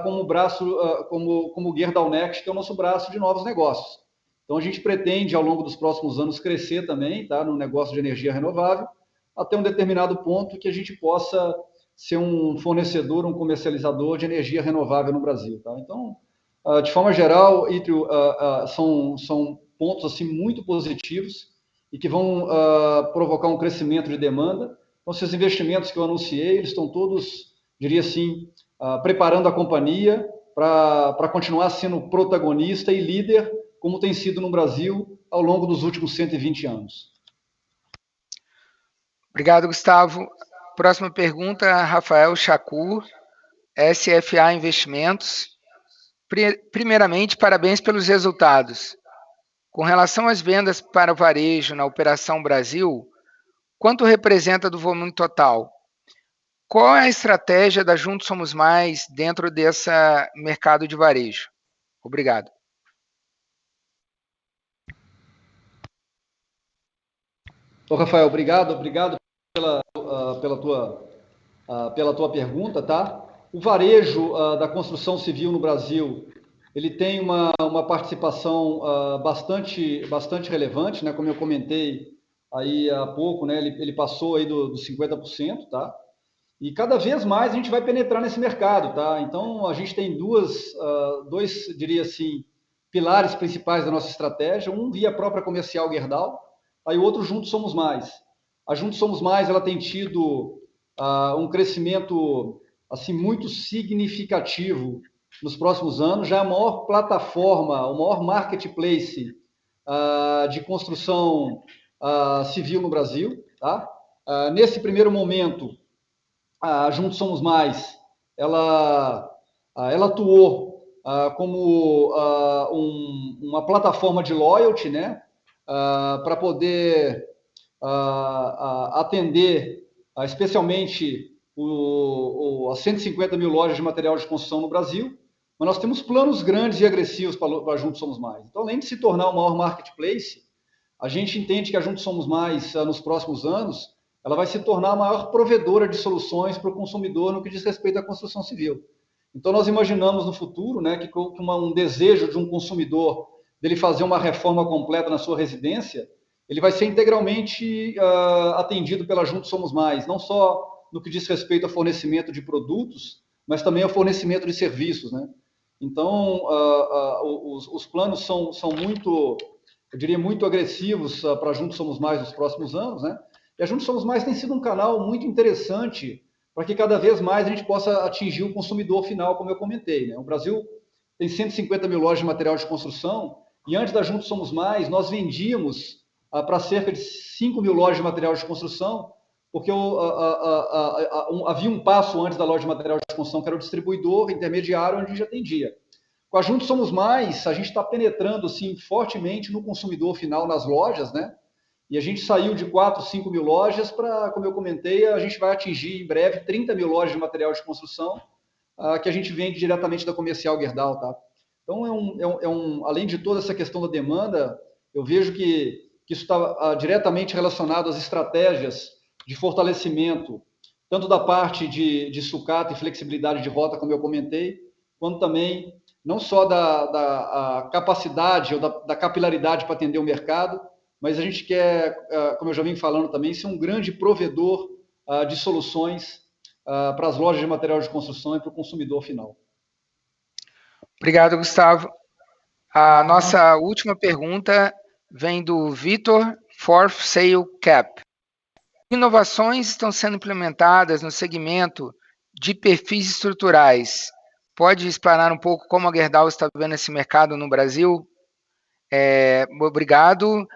B: como braço, como o Gerdau Next, que é o nosso braço de novos negócios. Então, a gente pretende, ao longo dos próximos anos, crescer também, tá, no negócio de energia renovável, até um determinado ponto que a gente possa ser um fornecedor, um comercializador de energia renovável no Brasil. Tá? Então, de forma geral, são pontos assim, muito positivos e que vão provocar um crescimento de demanda. Então, esses investimentos que eu anunciei, eles estão todos, diria assim, preparando a companhia para continuar sendo protagonista e líder, como tem sido no Brasil ao longo dos últimos 120 anos.
A: Obrigado, Gustavo. Próxima pergunta, Rafael Chacur, SFA Investimentos. Primeiramente, parabéns pelos resultados. Com relação às vendas para o varejo na Operação Brasil, quanto representa do volume total? Qual é a estratégia da Juntos Somos Mais dentro desse mercado de varejo? Obrigado.
B: Ô, Rafael, obrigado pela tua pergunta, tá? O varejo da construção civil no Brasil, ele tem uma participação bastante relevante, né? Como eu comentei aí há pouco, né? Ele passou aí dos 50%, tá? E cada vez mais a gente vai penetrar nesse mercado, tá? Então, a gente tem dois, diria assim, pilares principais da nossa estratégia, um via a própria comercial Gerdau, aí o outro Juntos Somos Mais. A Juntos Somos Mais, ela tem tido um crescimento assim muito significativo nos próximos anos, já é a maior plataforma, o maior marketplace de construção civil no Brasil, tá? Nesse primeiro momento, a Juntos Somos Mais, ela atuou como uma plataforma de loyalty, né? Para poder atender especialmente as 150 mil lojas de material de construção no Brasil, mas nós temos planos grandes e agressivos para Juntos Somos Mais. Então, além de se tornar o maior marketplace, a gente entende que a Juntos Somos Mais, nos próximos anos, ela vai se tornar a maior provedora de soluções para o consumidor no que diz respeito à construção civil. Então, nós imaginamos no futuro, né, que com um desejo de um consumidor dele fazer uma reforma completa na sua residência, ele vai ser integralmente atendido pela Juntos Somos Mais, não só no que diz respeito ao fornecimento de produtos, mas também ao fornecimento de serviços, né? Então, os planos são muito, eu diria, muito agressivos para a Juntos Somos Mais nos próximos anos, né? E a Juntos Somos Mais tem sido um canal muito interessante para que cada vez mais a gente possa atingir o consumidor final, como eu comentei, né? O Brasil tem 150 mil lojas de material de construção, e antes da Juntos Somos Mais, nós vendíamos para cerca de 5 mil lojas de material de construção, porque havia um passo antes da loja de material de construção, que era o distribuidor intermediário, onde a gente atendia. Com a Juntos Somos Mais, a gente está penetrando assim, fortemente no consumidor final, nas lojas, né? E a gente saiu de 4, 5 mil lojas para, como eu comentei, a gente vai atingir em breve 30 mil lojas de material de construção, que a gente vende diretamente da comercial Gerdau, tá? Então, além de toda essa questão da demanda, eu vejo que que isso está diretamente relacionado às estratégias de fortalecimento, tanto da parte de sucata e flexibilidade de rota, como eu comentei, quanto também não só da capacidade ou da capilaridade para atender o mercado, mas a gente quer, como eu já vim falando também, ser um grande provedor de soluções para as lojas de material de construção e para o consumidor final.
A: Obrigado, Gustavo. A nossa última pergunta vem do Vitor For Sale Cap. Que inovações estão sendo implementadas no segmento de perfis estruturais? Pode explanar um pouco como a Gerdau está vendo esse mercado no Brasil? Obrigado.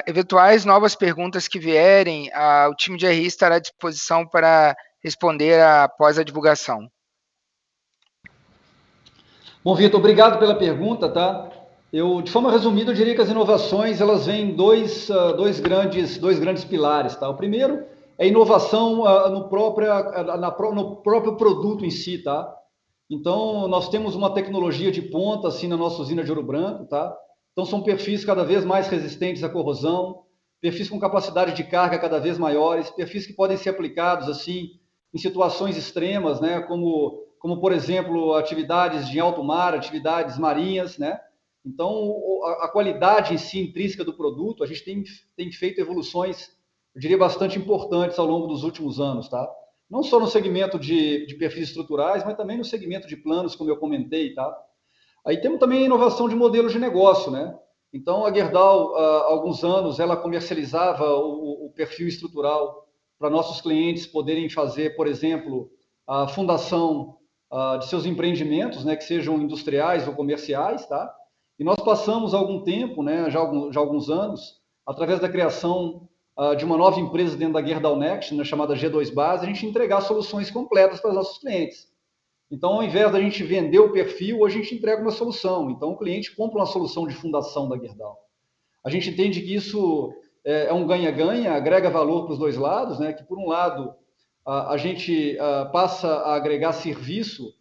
A: Eventuais novas perguntas que vierem, o time de RI estará à disposição para responder após a divulgação.
B: Bom, Vitor, obrigado pela pergunta, tá? De forma resumida, eu diria que as inovações, elas vêm em dois grandes pilares, tá? O primeiro é inovação no próprio produto em si, tá? Então, nós temos uma tecnologia de ponta, assim, na nossa usina de Ouro Branco, tá? Então, são perfis cada vez mais resistentes à corrosão, perfis com capacidade de carga cada vez maiores, perfis que podem ser aplicados, assim, em situações extremas, né? Como por exemplo, atividades de alto mar, atividades marinhas, né? Então, a qualidade em si, intrínseca do produto, a gente tem feito evoluções, eu diria, bastante importantes ao longo dos últimos anos, tá? Não só no segmento de perfis estruturais, mas também no segmento de planos, como eu comentei, tá? Aí temos também a inovação de modelos de negócio, né? Então, a Gerdau, há alguns anos, ela comercializava o perfil estrutural para nossos clientes poderem fazer, por exemplo, a fundação de seus empreendimentos, né, que sejam industriais ou comerciais, tá? E nós passamos algum tempo, né, já alguns anos, através da criação de uma nova empresa dentro da Gerdau Next, né, chamada G2 Base, a gente entregar soluções completas para os nossos clientes. Então, ao invés da gente vender o perfil, a gente entrega uma solução. Então, o cliente compra uma solução de fundação da Gerdau. A gente entende que isso é um ganha-ganha, agrega valor para os dois lados, né, que por um lado a gente passa a agregar serviço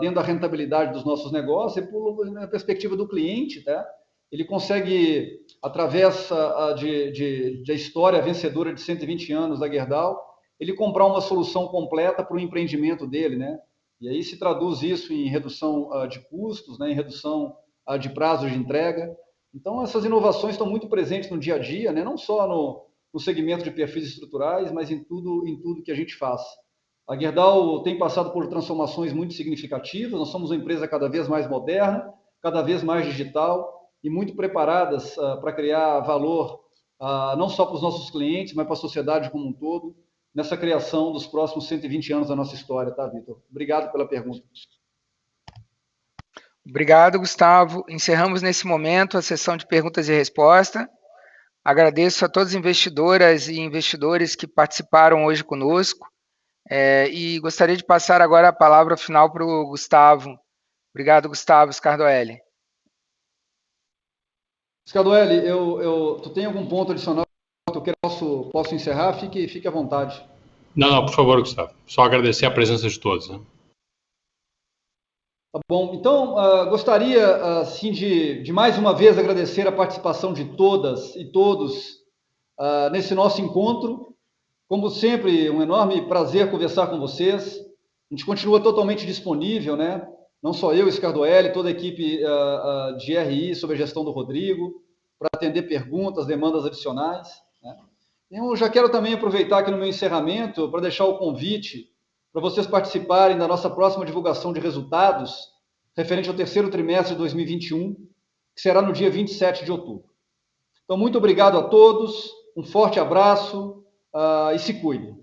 B: dentro da rentabilidade dos nossos negócios, e na perspectiva do cliente, tá? Ele consegue, através da história vencedora de 120 anos da Gerdau, ele comprar uma solução completa para o empreendimento dele, né? E aí se traduz isso em redução de custos, né? Em redução de prazos de entrega. Então, essas inovações estão muito presentes no dia a dia, né? Não só no segmento de perfis estruturais, mas em tudo que a gente faz. A Gerdau tem passado por transformações muito significativas, nós somos uma empresa cada vez mais moderna, cada vez mais digital e muito preparadas para criar valor não só para os nossos clientes, mas para a sociedade como um todo, nessa criação dos próximos 120 anos da nossa história, tá, Vitor? Obrigado pela pergunta.
A: Obrigado, Gustavo. Encerramos nesse momento a sessão de perguntas e respostas. Agradeço a todas as investidoras e investidores que participaram hoje conosco e gostaria de passar agora a palavra final para o Gustavo. Obrigado, Gustavo Scardoelli.
B: Scardoelli, tu tem algum ponto adicional que eu posso encerrar? Fique à vontade.
C: Não, por favor, Gustavo. Só agradecer a presença de todos, né?
B: Tá bom, então gostaria assim, de mais uma vez agradecer a participação de todas e todos nesse nosso encontro. Como sempre, um enorme prazer conversar com vocês. A gente continua totalmente disponível, né? Não só eu, Scardoelli, toda a equipe de RI, sob a gestão do Rodrigo, para atender perguntas, demandas adicionais, né? Eu já quero também aproveitar aqui no meu encerramento para deixar o convite para vocês participarem da nossa próxima divulgação de resultados referente ao terceiro trimestre de 2021, que será no dia 27 de outubro. Então, muito obrigado a todos, um forte abraço e se cuidem.